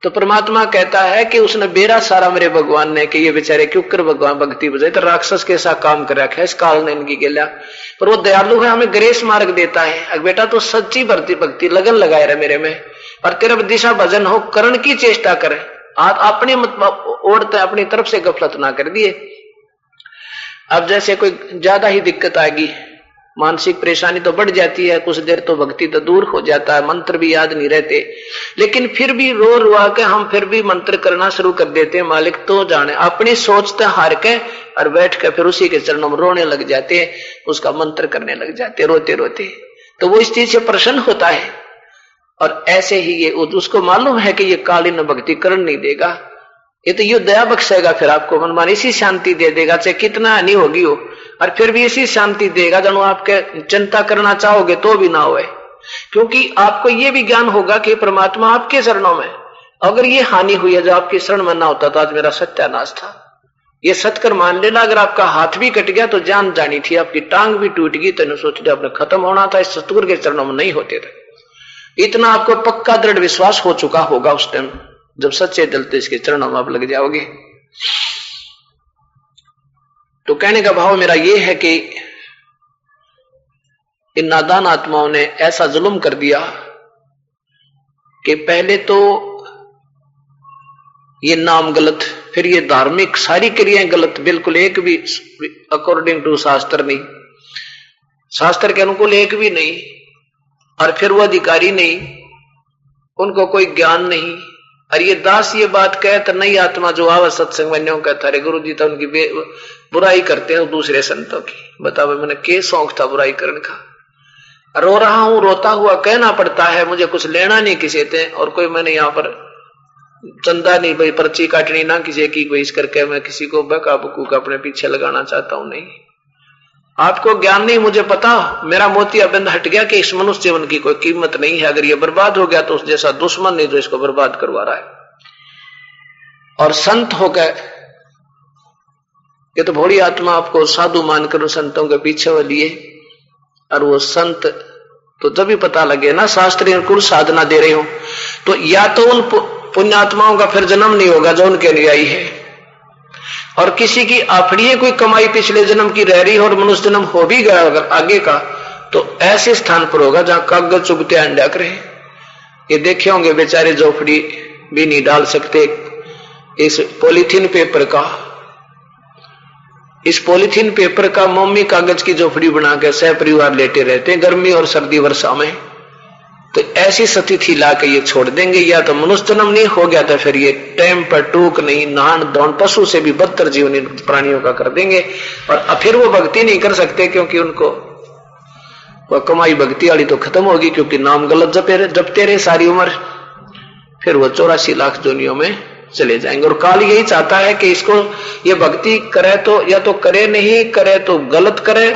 तो परमात्मा कहता है कि उसने बेरा सारा मेरे भगवान ने कि ये बेचारे क्यों कर भगवान भक्ति बजाए, तो राक्षस के साथ काम कर रखा है इस काल ने इनकी गिला, पर वो दयालु है, हमें ग्रेस मार्ग देता है। बेटा तो सच्ची भक्ति लगन लगाए रहे मेरे में, और तेरा दिशा भजन हो करण की चेष्टा करे, आप अपने ओढ़ते अपनी तरफ से गफलत ना कर दिए। अब जैसे कोई ज्यादा ही दिक्कत आएगी, मानसिक परेशानी तो बढ़ जाती है, कुछ देर तो भक्ति तो दूर हो जाता है, मंत्र भी याद नहीं रहते, लेकिन फिर भी रो रुआ के हम फिर भी मंत्र करना शुरू कर देते हैं। मालिक तो जाने, अपनी सोचते हार के और बैठ के फिर उसी के चरणों में रोने लग जाते हैं, उसका मंत्र करने लग जाते रोते रोते, तो वो इस चीज से प्रसन्न होता है। और ऐसे ही ये उसको मालूम है कि ये कालीन भक्ति करण नहीं देगा, ये तो यू दया बख्शेगा, फिर आपको मनमान इसी शांति दे देगा, चाहे कितना नहीं होगी हो, और फिर भी इसी शांति देगा जब आपके चिंता करना चाहोगे तो भी ना होए, क्योंकि आपको ये भी ज्ञान होगा कि परमात्मा आपके चरणों में, अगर ये हानि हुई है जो आपके शरण में ना होता तो आज मेरा सत्यानाश था। ये सत्कर मान लेना, अगर आपका हाथ भी कट गया तो जान जानी थी, आपकी टांग भी टूट गई तो सोच लिया आपने खत्म होना था, इस सतगुरु के चरणों में नहीं होते थे। इतना आपको पक्का दृढ़ विश्वास हो चुका होगा उस टाइम जब सच्चे दिल से इसके चरणों में आप लग जाओगे। तो कहने का भाव मेरा ये है कि इन नादान आत्माओं ने ऐसा जुल्म कर दिया कि पहले तो ये नाम गलत, फिर ये धार्मिक सारी क्रियाएं गलत, बिल्कुल एक भी अकॉर्डिंग टू शास्त्र नहीं, शास्त्र के अनुकूल एक भी नहीं, और फिर वो अधिकारी नहीं, उनको कोई ज्ञान नहीं। और ये दास ये बात कहे तो नई आत्मा जो आवा सत्संग में न्यों कहता रे गुरु जी तो उनकी बुराई करते हैं दूसरे संतों की। बताओ मैंने के शौक था बुराई करने का। रो रहा हूं, रोता हुआ कहना पड़ता है, मुझे कुछ लेना नहीं किसी से, और कोई मैंने यहाँ पर चंदा नहीं भाई पर्ची काटनी ना किसी की कोई, इस करके मैं किसी को बका बकूक अपने पीछे लगाना चाहता हूं। नहीं, आपको ज्ञान नहीं, मुझे पता, मेरा मोतियाबिंद हट गया कि इस मनुष्य जीवन की कोई कीमत नहीं है। अगर ये बर्बाद हो गया तो उस जैसा दुश्मन नहीं जो इसको बर्बाद करवा रहा है। और संत हो गए, ये तो भोली आत्मा आपको साधु मानकर संतों के पीछे वो लिए, और वो संत तो जब भी पता लगे ना शास्त्रीय अनुकूल साधना दे रहे हो, तो या तो उन पुण्यात्माओं का फिर जन्म नहीं होगा जो उनके अनुयायी है, और किसी की आफड़ी कोई कमाई पिछले जन्म की रह रही हो और मनुष्य जन्म हो भी गया अगर आगे का, तो ऐसे स्थान पर होगा जहां कागज चुभते अंडा करे। ये देखे होंगे बेचारे झोपड़ी भी नहीं डाल सकते इस पॉलीथीन पेपर का, इस पॉलीथीन पेपर का मोमी कागज की झोपड़ी बना के सह परिवार लेटे रहते हैं गर्मी और सर्दी वर्षा में। तो ऐसी स्थिति ला के ये छोड़ देंगे, या तो मनुष्य जन्म नहीं हो गया तो फिर ये टाइम पर टूक नहीं, नहान धोन पशु से भी बदतर जीवन प्राणियों का कर देंगे, और फिर वो भक्ति नहीं कर सकते क्योंकि उनको वह कमाई भक्ति वाली तो खत्म होगी, क्योंकि नाम गलत जपते रहे सारी उम्र, फिर वो 84 लाख जोनियों में चले जाएंगे। और काल यही चाहता है कि इसको ये भक्ति करे तो या तो करे, नहीं करे तो गलत करे,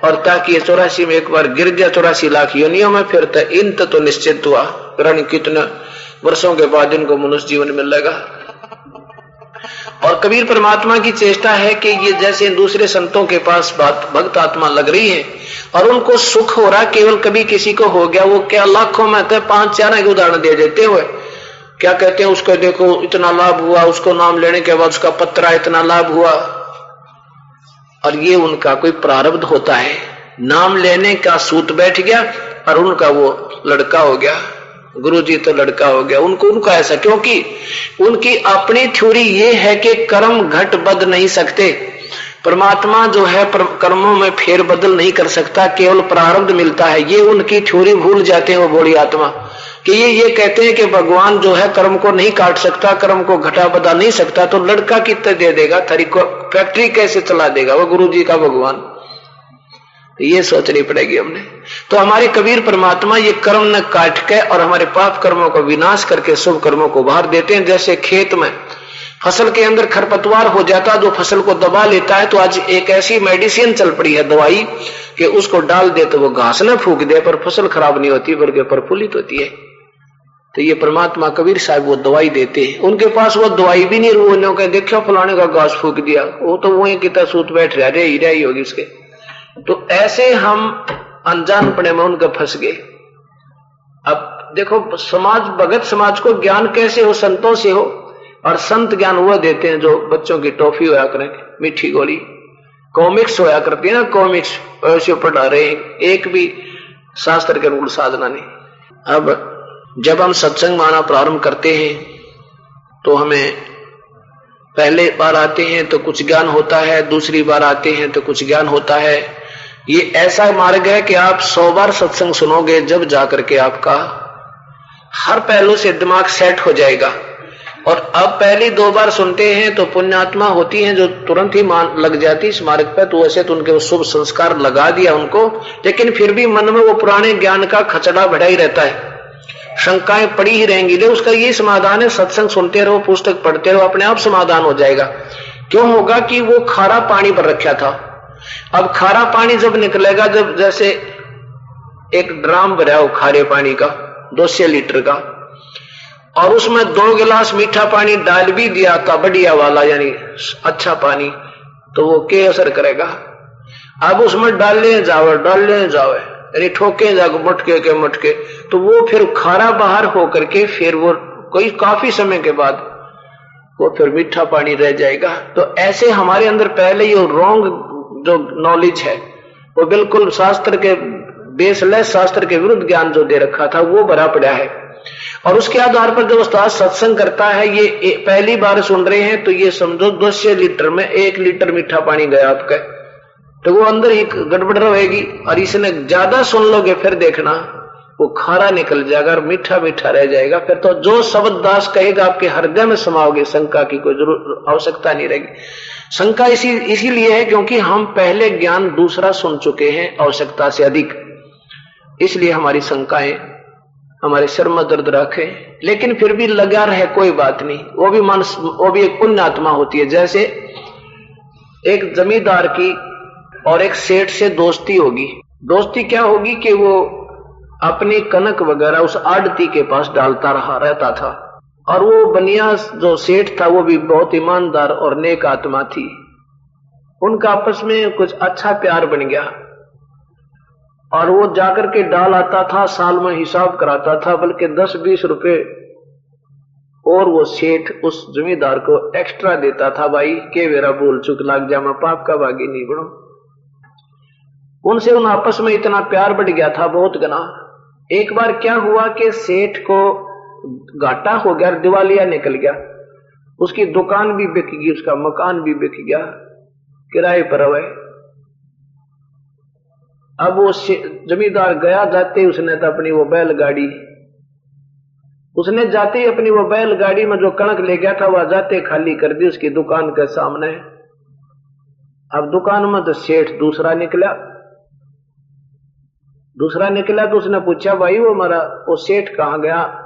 और ताकि ये 84 में एक बार गिर गया 84 लाख योनियों में, फिर तो इंत तो निश्चित हुआ, पता कितने वर्षों के बाद इनको मनुष्य जीवन मिलेगा। और कबीर परमात्मा की चेष्टा है कि ये जैसे दूसरे संतों के पास बात भक्त आत्मा लग रही है और उनको सुख हो रहा, केवल कभी किसी को हो गया, वो क्या लाखों में तो 5-4 के उदाहरण दे देते हुए क्या कहते हैं, उसको देखो इतना लाभ हुआ, उसको नाम लेने के बाद उसका पत्रा इतना लाभ हुआ। और ये उनका कोई प्रारब्ध होता है, नाम लेने का सूत बैठ गया और उनका वो लड़का हो गया, गुरुजी तो लड़का हो गया उनका ऐसा, क्योंकि उनकी अपनी थ्योरी ये है कि कर्म घट बद नहीं सकते। परमात्मा जो है कर्मों में फेर बदल नहीं कर सकता, केवल प्रारब्ध मिलता है। ये उनकी थ्योरी भूल जाते हैं वो बड़ी आत्मा कि ये कहते हैं कि भगवान जो है कर्म को नहीं काट सकता, कर्म को घटा बदा नहीं सकता, तो लड़का कितना दे देगा, थारी को फैक्ट्री कैसे चला देगा वो गुरु जी का भगवान। ये सोचनी पड़ेगी हमने। तो हमारे कबीर परमात्मा ये कर्म न काट के और हमारे पाप कर्मों को विनाश करके शुभ कर्मों को बाहर देते हैं। जैसे खेत में फसल के अंदर खरपतवार हो जाता जो फसल को दबा लेता है, तो आज एक ऐसी मेडिसिन चल पड़ी है दवाई कि उसको डाल दे तो वो घास न फूक दे पर फसल खराब नहीं होती बल्कि प्रफुल्लित होती है। तो ये परमात्मा कबीर साहब वो दवाई देते हैं, उनके पास वो दवाई भी नहीं, वो कहे देखो फलाने का घास फूक दिया, वो तो वहीं कितना सूत बैठ रहा ही होगी उसके। तो ऐसे हम अनजानपने में उनके फंस गए। अब देखो समाज भगत समाज को ज्ञान कैसे हो, संतों से हो, और संत ज्ञान हुआ देते हैं जो बच्चों की टॉफी होया करें, मीठी गोली, कॉमिक्स होया करती है ना, कॉमिक्स ऐसे पढ़ा रहे, एक भी शास्त्र के अनुकूल साधना नहीं। अब जब हम सत्संग माना प्रारंभ करते हैं तो हमें पहले बार आते हैं तो कुछ ज्ञान होता है, दूसरी बार आते हैं तो कुछ ज्ञान होता है। ये ऐसा मार्ग है कि आप 100 बार सत्संग सुनोगे जब जाकर के आपका हर पहलू से दिमाग सेट हो जाएगा। और अब पहली 2 बार सुनते हैं तो पुण्यात्मा होती हैं जो तुरंत ही मान लग जाती इस मार्ग पर, तो वैसे तो उनके शुभ संस्कार लगा दिया उनको, लेकिन फिर भी मन में वो पुराने ज्ञान का खचड़ा बढ़ा ही रहता है, शंकाएं पड़ी ही रहेंगी। ले उसका ये समाधान है, सत्संग सुनते रहो, पुस्तक पढ़ते रहो, अपने आप समाधान हो जाएगा। क्यों होगा कि वो खारा पानी पर रखा था, अब खारा पानी जब निकलेगा, जब जैसे एक ड्राम भरा हो खारे पानी का 200 लीटर का, और उसमें 2 गिलास मीठा पानी डाल भी दिया का बढ़िया वाला यानी अच्छा पानी, तो वो क्या असर करेगा। अब उसमें डालने जाओ यानी ठोके जाओ मटके, तो वो फिर खारा बाहर होकर के फिर वो कोई काफी समय के बाद वो फिर मीठा पानी रह जाएगा। तो ऐसे हमारे अंदर पहले ये रॉन्ग जो नॉलेज है वो बिल्कुल शास्त्र के बेसलेस शास्त्र के विरुद्ध ज्ञान जो दे रखा था वो भरा पड़ा है। और उसके आधार पर जब उस्ताद सत्संग करता है, ये पहली बार सुन रहे हैं तो ये समझो 200 लीटर में 1 लीटर मीठा पानी गया आपका, तो वो अंदर ही गड़बड़ रहेगी। और इसने ज्यादा सुन लोगे फिर देखना वो खारा निकल जाएगा और मीठा मीठा रह जाएगा। फिर तो जो शब्द दास कहेगा आपके हृदय में समाओगे, शंका की कोई जरूरत आवश्यकता नहीं रहेगी। शंका इसीलिए है क्योंकि हम पहले ज्ञान दूसरा सुन चुके हैं आवश्यकता से अधिक, इसलिए हमारी शंकाएं हमारे सिर में दर्द रखे। लेकिन फिर भी लगा रहे कोई बात नहीं, वो भी एक पुण्य आत्मा होती है। जैसे एक जमींदार की और एक सेठ से दोस्ती होगी। दोस्ती क्या होगी कि वो अपनी कनक वगैरह उस आड़ती के पास डालता रहता था, और वो बनिया जो सेठ था वो भी बहुत ईमानदार और नेक आत्मा थी। उनका आपस में कुछ अच्छा प्यार बन गया और वो जाकर के डाल आता था, साल में हिसाब कराता था, बल्कि 10-20 रुपए और वो सेठ उस जमींदार को एक्स्ट्रा देता था। भाई के मेरा भूल चुक लाग जा, मैं पाप का भागी नहीं बनो। उनसे उन आपस में इतना प्यार बढ़ गया था बहुत गना। एक बार क्या हुआ कि सेठ को घाटा हो गया, दिवालिया निकल गया, उसकी दुकान भी बिक गई, उसका मकान भी बिक गया, किराए पर हुए। अब वो जमींदार गया, जाते उसने तो अपनी वो बैलगाड़ी, उसने जाते ही अपनी वो बैलगाड़ी में जो कणक ले गया था वह जाते खाली कर दी उसकी दुकान के सामने। अब दुकान में तो सेठ दूसरा निकला तो उसने पूछा, भाई वो सेठ कहाँ गया?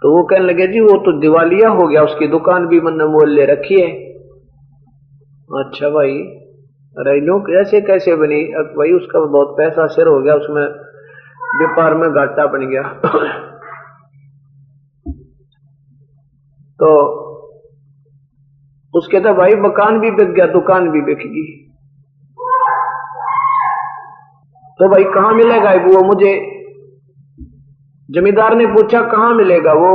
तो वो कहने लगे, जी वो तो दिवालिया हो गया, उसकी दुकान भी मैंने मोल ले रखी है। अच्छा भाई, अरे लोग ऐसे कैसे बनी? अब भाई उसका बहुत पैसा सिर हो गया, उसमें व्यापार में घाटा बन गया। तो उसके तो भाई मकान भी बिक गया, दुकान भी बिक गई, तो भाई कहाँ मिलेगा वो मुझे? जमींदार ने पूछा कहाँ मिलेगा वो?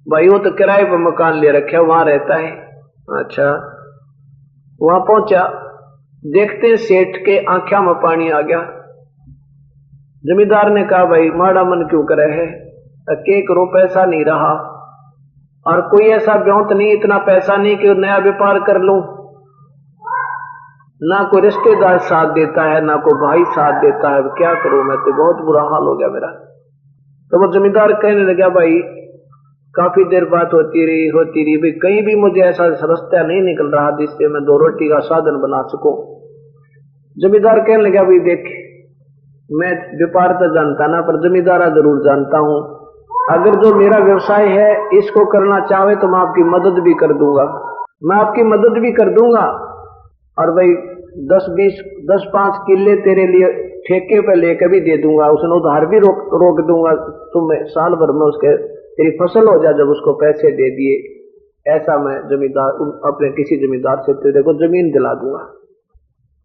भाई वो तो किराए पर मकान ले रखा है, वहां रहता है। अच्छा, वहां पहुंचा, देखते हैं सेठ के आंखों में पानी आ गया। जमींदार ने कहा, भाई माड़ा मन क्यों करे है? के करो, पैसा नहीं रहा, और कोई ऐसा ब्योंत नहीं, इतना पैसा नहीं कि नया व्यापार कर लूं। ना कोई रिश्तेदार साथ देता है, ना कोई भाई साथ देता है, क्या करूं मैं, तो बहुत बुरा हाल हो गया मेरा। तो वो जमींदार कहने लगा, भाई काफी देर बात होती रही भाई कहीं भी मुझे ऐसा रास्ता नहीं निकल रहा जिससे मैं 2 रोटी का साधन बना सकूं। जमींदार कहने लगा, भाई देख, मैं व्यापार तो जानता ना, पर जमींदारा जरूर जानता हूं। अगर जो मेरा व्यवसाय है इसको करना चाहे तो मैं आपकी मदद भी कर दूंगा, और भाई 10-5 किले तेरे लिए ठेके पे लेकर भी दे दूंगा, उसने उधार भी रोक दूंगा, तुम्हें साल भर में उसके तेरी फसल हो जाए, जब उसको पैसे दे दिए, ऐसा मैं जमींदार अपने किसी जमींदार से तेरे को जमीन दिला दूंगा।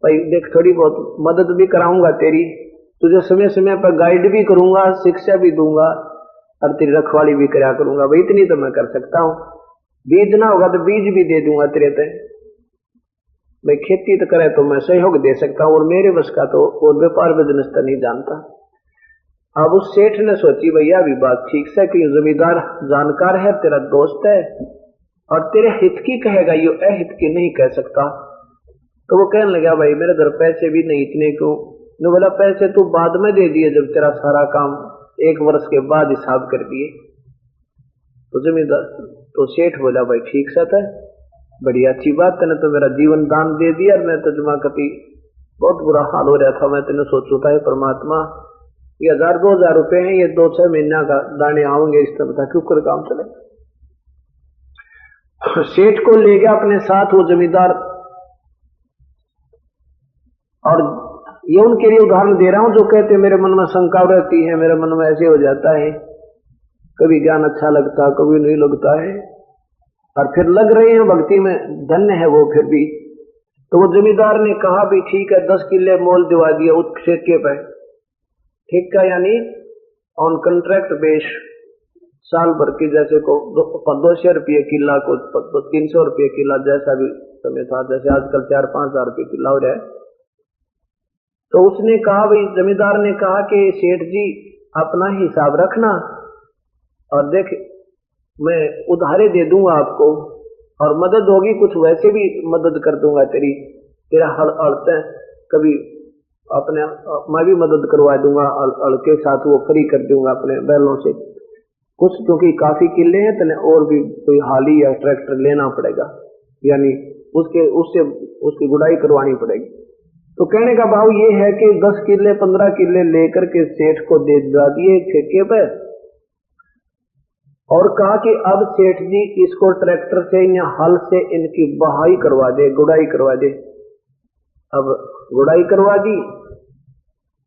भाई देख, थोड़ी बहुत मदद भी कराऊंगा तेरी, तुझे समय समय पर गाइड भी करूंगा, शिक्षा भी दूंगा, और तेरी रखवाली भी कराया करूंगा। भाई इतनी तो मैं कर सकता हूँ। बीज ना होगा तो बीज भी दे दूंगा तेरे पे। भाई खेती तो करे तो मैं सहयोग दे सकता हूँ, और मेरे बस का तो और व्यापार बिजनेस तो नहीं जानता। अब उस सेठ ने सोची, भैया भी बात ठीक से कि जमींदार जानकार है, तेरा दोस्त है, और तेरे हित की कहेगा, यो अहित की नहीं कह सकता। तो वो कहने लगा, भाई मेरे घर पैसे भी नहीं, इतने क्यों? ने बोला, पैसे तू बाद में दे दिए जब तेरा सारा काम 1 वर्ष के बाद हिसाब कर दिए। तो जमींदार तो सेठ बोला, भाई ठीक सा था, बड़ी अच्छी बात, तेने तो मेरा जीवन दान दे दिया, मैं तो जमा कभी बहुत बुरा हाल हो रहा था, मैं तेने सोचू था परमात्मा ये 1000-2000 रुपए हैं, ये 2-6 महीना का दाने आएंगे, इस तरह क्यों कर काम चले। सेठ को ले गया अपने साथ वो जमींदार, और ये उनके लिए उदाहरण दे रहा हूं जो कहते मेरे मन में शंका रहती है, मेरे मन में ऐसे हो जाता है, कभी ज्ञान अच्छा लगता, कभी नहीं लगता है, और फिर लग रहे हैं भक्ति में, धन्य है वो फिर भी। तो वो जमींदार ने कहा भी ठीक है, 10 किले मोल दिवा दिया उस ठेके पे, ठीक है, यानी ऑन कॉन्ट्रैक्ट बेस, साल भर की, जैसे को 200 रुपये किला को 300 रुपये किला, जैसा भी समय था, जैसे आजकल 4-5 हजार रुपये किला हो रहा है। तो उसने कहा, भाई जमींदार ने कहा कि सेठ जी अपना हिसाब रखना और देख मैं उधारे दे दूंगा आपको, और मदद होगी कुछ वैसे भी मदद कर दूंगा तेरा हड़ते कभी अपने मैं भी मदद करवा दूंगा, हल के साथ वो फ्री कर दूंगा अपने बैलों से कुछ, क्योंकि काफी किले हैं तने और भी कोई हाली या ट्रैक्टर लेना पड़ेगा, यानी उसकी गुड़ाई करवानी पड़ेगी। तो कहने का भाव ये है कि 10 किले 15 किले लेकर के सेठ को दे दिए ठेके पे, और कहा कि अब सेठ जी इसको ट्रैक्टर से या हल से इनकी बहाई करवा दे, गुड़ाई करवा दे। अब गुड़ाई करवा दी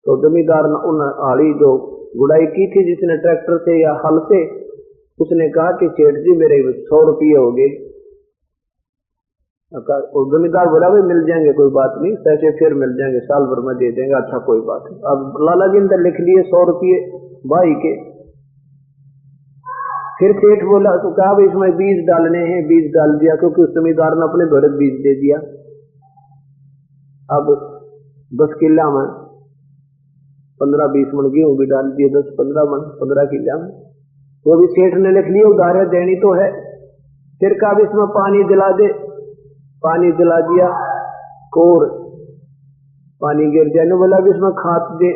तो जमींदार ने उन हाली जो गुड़ाई की थी जिसने ट्रैक्टर से या हल से, उसने कहा कि सेठ जी मेरे 100 रुपये हो गए। और जमींदार बोला भाई मिल जाएंगे, कोई बात नहीं, पैसे फिर मिल जाएंगे, साल भर में दे देंगे, अच्छा कोई बात नहीं। अब लाला जी ने लिख लिए 100 रुपये भाई के। फिर सेठ बोला तो कहा भाई इसमें बीज डालने हैं, बीज डाल दिया, क्योंकि उस जमींदार ने अपने भरत बीज दे दिया। अब 10 किला में 15-20 मन गेहूं भी डाल दिए, 10-15 मन 15 किला में, वो भी सेठ ने लिख लिया, उधारे देनी तो है। फिर कहा इसमें पानी दिला दे, पानी दिला दिया, कोर पानी गिर दिया। ने बोला इसमें खाद दे,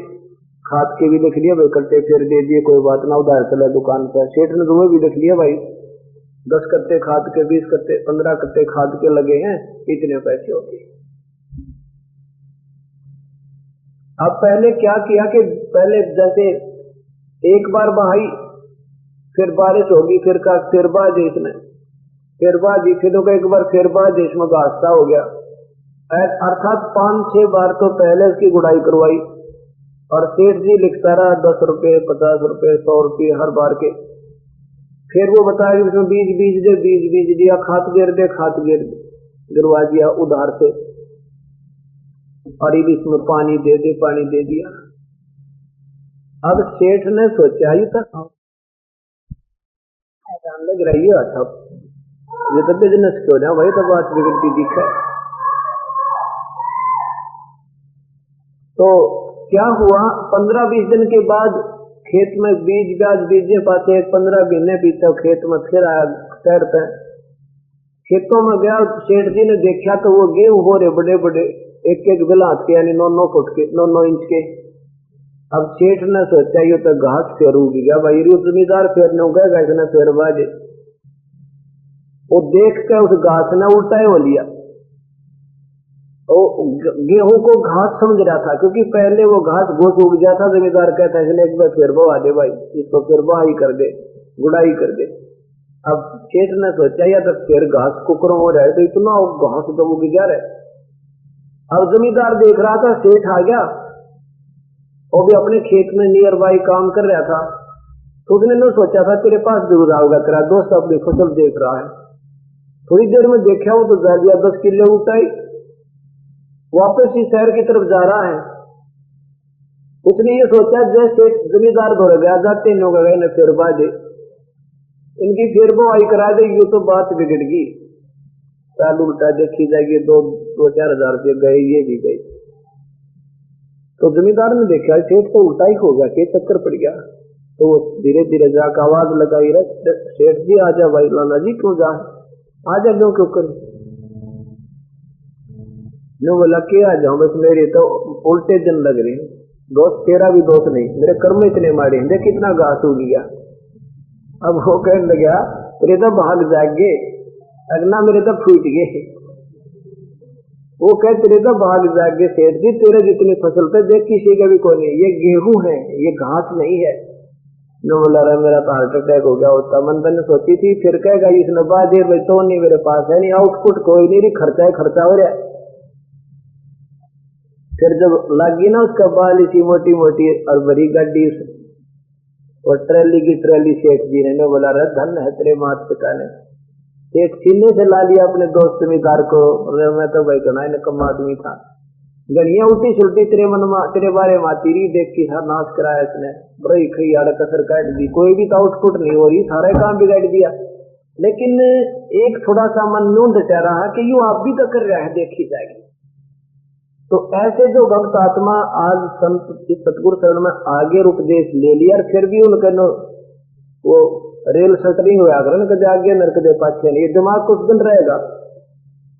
खाद के भी लिख लिया भाई, कट्टे फिर दे दिए, कोई बात ना, उधार चला दुकान पर। सेठ ने तुम्हें भी लिख लिया भाई 10 कट्टे खाद के, 20 कट्टे 15 कट्टे खाद के लगे हैं, इतने पैसे हो गए। अब पहले क्या किया कि पहले जैसे एक बार बहाई, फिर बारिश होगी, फिर का फिर बाद इसमें फिर बाद एक बार फिर बाद इसमें घासता हो गया, अर्थात 5-6 बार तो पहले इसकी गुड़ाई करवाई, और सेठ जी लिखता रहा 10 रुपये 50 रुपये 100 रुपये हर बार के। फिर वो बताया कि इसमें बीज दिया, खाद गिरवा दिया उधार से, और ये इसमें पानी दे दिया। अब सेठ ने सोचा ही तक लग रही है, अच्छा ये तो बिजनेस क्यों ना भाई, तो बात बिगड़ती दिखा। तो क्या हुआ, 15-20 दिन के बाद खेत में बीज बीजे पाते, 15 महीने बीते खेत में, फिर आया शहर पे, खेतों में गया, सेठ जी ने देखा तो वो गेहूं हो रहे बड़े बड़े, एक बिलात के, यानी 9-9 फुट के, 9-9 इंच के। अब सेठ ने सोचा ये तो घास फेर उगी गया भाई, जमींदार फेरने उगेगा, इसने फेर बाजे। वो देख कर उस घास ने उल्टा हो लिया, गेहूं को घास समझ रहा था, क्योंकि पहले वो घास घोष उग जाता, जमींदार कहता है एक बार फिर बहा दे भाई, इसको फिर बहाई कर दे, गुड़ाई कर दे। अब सेठ ने सोचा या तो फिर घास कुकरों हो रहा है, तो इतना घास तो उग जा रहा है। अब जमींदार देख रहा था, सेठ आ गया, वो भी अपने खेत में नियर बाई काम कर रहा था, तो उसने न सोचा था तेरे पास दूर आओगा, तेरा दोस्त अपनी फसल देख रहा है। थोड़ी देर में देखा वो तो जा दिया, 10 किले उठाई, वापस ही शहर की तरफ जा रहा है। उसने ये सोचा जैसे जमींदार धोर गया, जाते नहीं होगा इन्हें फिर बाजे, इनकी फिर बुआई करा दे, ये तो बात बिगड़ गई, साल उल्टा देखी जाएगी, 2-4 हजार रुपये गए, ये भी गए। तो जमींदार ने देखा सेठ तो उल्टा ही हो गया, के चक्कर पड़ गया। तो वो धीरे धीरे जाकर आवाज लगाई, रहे सेठ जी आ जा भाई, लाला जी क्यों जा, आ जा क्यों कर, जो बोला के आ जाऊं, बस मेरे तो उल्टे दिन लग रहे हैं, दोस्त तेरा भी दोस्त नहीं, मेरे कर्म इतने मारे हैं, देख कितना घास उग गया। अब वो कहने लगा तेरे तो भाग जागे, अगना मेरे तो फूट गए। वो कह तेरे तो भाग जागे सेठ जी, तेरे जितनी फसल पे देख किसी का भी कोई नहीं, ये गेहूं है, ये घास नहीं है। नो बोला रहा मेरा तो हार्ट अटैक हो गया होता, मन ने सोची थी, फिर कहेगा इसने बाद भाई तो नहीं मेरे पास है नहीं, आउटपुट कोई नहीं, खर्चा है खर्चा हो रहा है। फिर जब लगी ना उसका बाल इसी मोटी मोटी और बड़ी गाड़ी और ट्रैली की ट्रैली, सेठ जी ने बोला रहा धन है तेरे मात पिता ने, सेठ सीने से ला लिया अपने दोस्त जमींदार को, मैं तो भाई कहना कम आदमी था, गणिया उल्टी सुलटी तेरे मन में तेरे बारे में आती रही, देख के हर नाश कराया इसने, बड़ी खई आड़ कसर काट दी, कोई भी तो आउटपुट नहीं हो रही, सारा काम बिगाड़ दिया। लेकिन एक थोड़ा सा मन न्यून डटा रहा कि यू आप भी तो कर रहा है, देखी जाएगी। तो ऐसे जो भक्त आत्मा आज संत इस सतगुरु शरण में आगे उपदेश ले लिया, फिर भी उनके वो रेल सटरिंग हुआ कर कदे आगे न कदे पाछे नहीं, दिमाग कुछ दिन रहेगा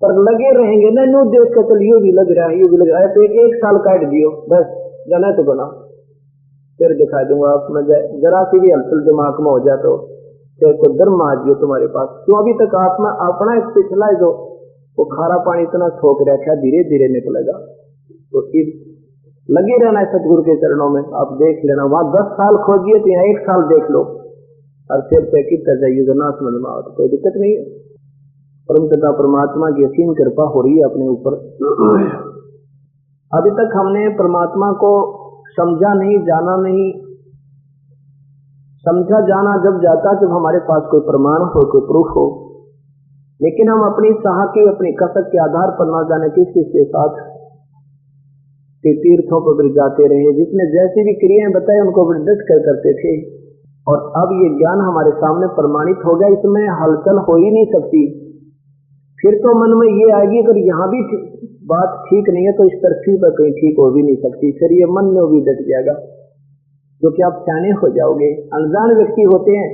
पर लगे रहेंगे ना। न्यू देख के चल यूं भी लग रहा है, यूं भी लग रहा है, तो एक साल काट दियो बस, जाना तो बना फिर दिखा दूंगा आप। जरा सी भी हलचल दिमाग में हो जाए तो धर्म आ जियो तुम्हारे पास। क्यों अभी तक आत्मा अपना एक पिछला जो वो खारा पानी इतना ठोक रखा, धीरे धीरे निकलेगा। तो इस लगे रहना है सतगुरु के चरणों में। आप देख लेना, वहां 10 साल खोजिए तो यहाँ 1 साल देख लो और फिर पैकिट कर जाइए, तो ना समझ में आओ तो कोई दिक्कत नहीं है। परम पिता परमात्मा की असीम कृपा हो रही है अपने ऊपर। अभी तक हमने परमात्मा को समझा नहीं, जाना नहीं। समझा जाना जब जाता जब हमारे पास कोई प्रमाण हो, कोई प्रूफ हो, लेकिन हम अपनी चाह के अपनी कसक के आधार पर ना जाने किस के साथ के तीर्थों पर भी जाते रहे, जिसने जैसी भी क्रियाएं बताई उनको भी डट कर करते थे। और अब ये ज्ञान हमारे सामने प्रमाणित हो गया, इसमें हलचल हो ही नहीं सकती। फिर तो मन में ये आएगी अगर यहाँ भी बात ठीक नहीं है तो इस तरफी पर कहीं ठीक हो भी नहीं सकती। फिर ये मन में भी डट जाएगा, जो कि आप सियाने हो जाओगे। अनजान व्यक्ति होते हैं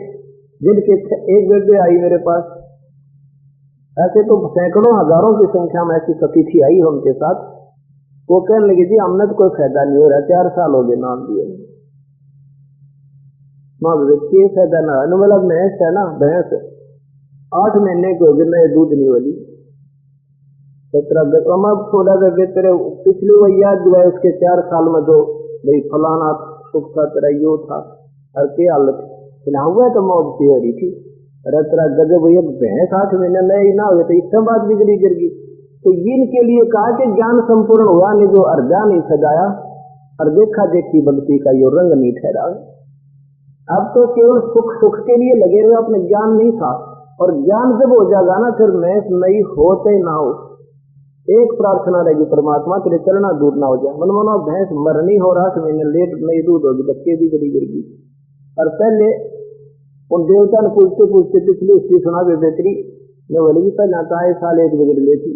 जिनके एक व्यक्ति आई मेरे पास, ऐसे तो सैकड़ों हजारों की संख्या में ऐसी सतीथी आई है उनके साथ। वो कहने लगी जी हमने तो कोई फायदा नहीं हो रहा, 4 साल हो गए नाम दिए, व्यक्ति फायदा ना है। मतलब भैंस है ना, भैंस 8 महीने की होगी, मैं दूध नहीं वाली 17 थोड़ा तेरे पिछली भैया जो है उसके 4 साल में जो भाई फलाना सुख था तेरा यो था और क्या हालत ना हुआ तो मौत सी हो रही थी। अरे तेरा गजब भैया भैंस 8 महीने में ही ना हुए तो इससे बात बिगड़ी गिर गई। तो इनके लिए कहा कि ज्ञान संपूर्ण हुआ नहीं जो अर्जा नहीं सजाया और देखा देखी बदती का यो रंग नहीं ठहरा। अब तो केवल सुख सुख के लिए लगे हुए, अपने ज्ञान नहीं था। और ज्ञान जब हो जाएगा ना फिर मैं नहीं होते ना हो, एक प्रार्थना रहेगी परमात्मा तेरे चरणा दूर ना हो जाए। मन मनो भैंस मरनी हो रहा 8 महीने लेट नहीं दूध होगी, बच्चे भी जड़ी गिर गई। और पहले उन देवता ने पूछते पूछते पिछली उसकी सुना बेहतरी ने बोले जी पहले आता है साल 1 बिगड़ गई थी।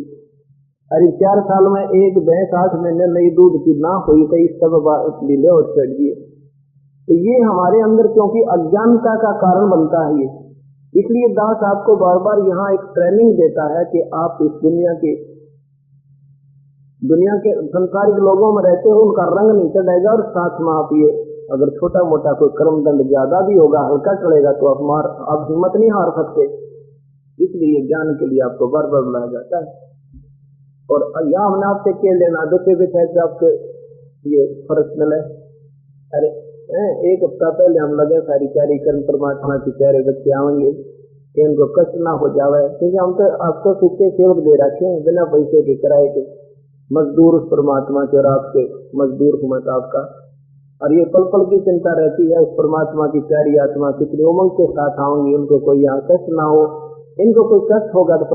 अरे 4 साल में एक भैंस 8 महीने नई दूध की ना हुई तो इस सब लीले और चढ़ दिए। तो ये हमारे अंदर क्योंकि अज्ञानता का कारण बनता है ये, इसलिए दास आपको बार बार यहाँ एक ट्रेनिंग देता है कि आप इस दुनिया के संसारिक लोगों में रहते हो, उनका रंग नहीं चढ़ेगा। और साथ में आप ये अगर छोटा मोटा कोई कर्म दंड ज्यादा भी होगा, हल्का चढ़ेगा तो आप हिम्मत नहीं हार सकते। इसलिए ज्ञान के लिए आपको बार बार बुलाया जाता है। और यहाँ हमने आपसे क्या लेना, दूसरे के साथ आपके ये फर्क मिले। अरे 1 हफ्ता पहले हम लगे सारी तैयारी कर परमात्मा की प्यारे बच्चे आएंगे कि उनको कष्ट ना हो जावे, क्योंकि हम तो आपको सीखे सेवक दे रखे हैं बिना पैसे के किराए के, मजदूर उस परमात्मा के और आपके मजदूर हुआ आपका। और ये पल पल की चिंता रहती है उस परमात्मा की प्यारी आत्मा कितनी उमंग के साथ आऊंगी, उनको कोई यहाँ कष्ट ना हो। इनको कोई कष्ट होगा तो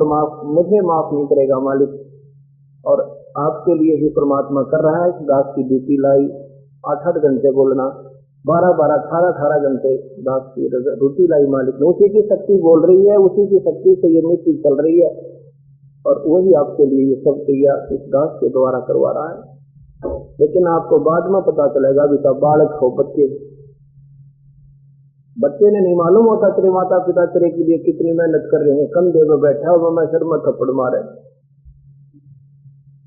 मुझे माफ नहीं करेगा मालिक। और आपके लिए ही परमात्मा कर रहा है। दास की ड्यूटी लाई 8-8 घंटे बोलना, 12-12, 18-18 घंटे दास की ड्यूटी लाई मालिक ने। उसी की शक्ति बोल रही है, उसी की शक्ति से ये मीटिंग चल रही है और वही आपके लिए ये सब क्रिया इस दास के द्वारा करवा रहा है। लेकिन आपको बाद में पता चलेगा, अभी तो बालक हो, बच्चे ने नहीं मालूम होता तेरे माता पिता तेरे के लिए कितनी मेहनत कर रहे हैं, कंधे में बैठा और मैं सिर में थप्पड़ मारे।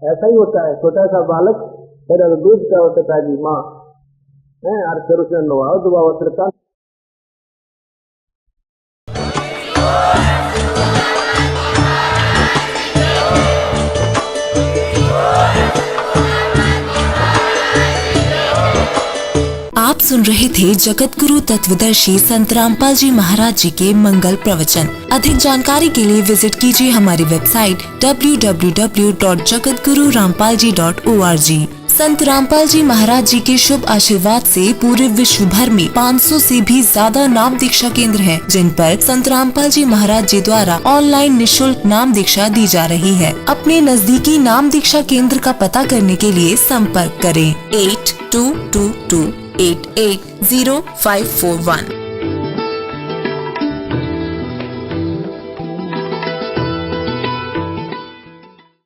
ऐसा ही होता है, छोटा सा बालक फिर दूध का होता है जी माँ है और फिर उसे नवाओ दुबाओ सरकार। आप सुन रहे थे जगत गुरु तत्वदर्शी संत रामपाल जी महाराज जी के मंगल प्रवचन। अधिक जानकारी के लिए विजिट कीजिए हमारी वेबसाइट www.jagatgururampalji.org। संत रामपाल जी महाराज जी के शुभ आशीर्वाद से पूरे विश्व भर में 500 से भी ज्यादा नाम दीक्षा केंद्र हैं, जिन पर संत रामपाल जी महाराज जी द्वारा ऑनलाइन निःशुल्क नाम दीक्षा दी जा रही है। अपने नजदीकी नाम दीक्षा केंद्र का पता करने के लिए संपर्क करें 8222880541।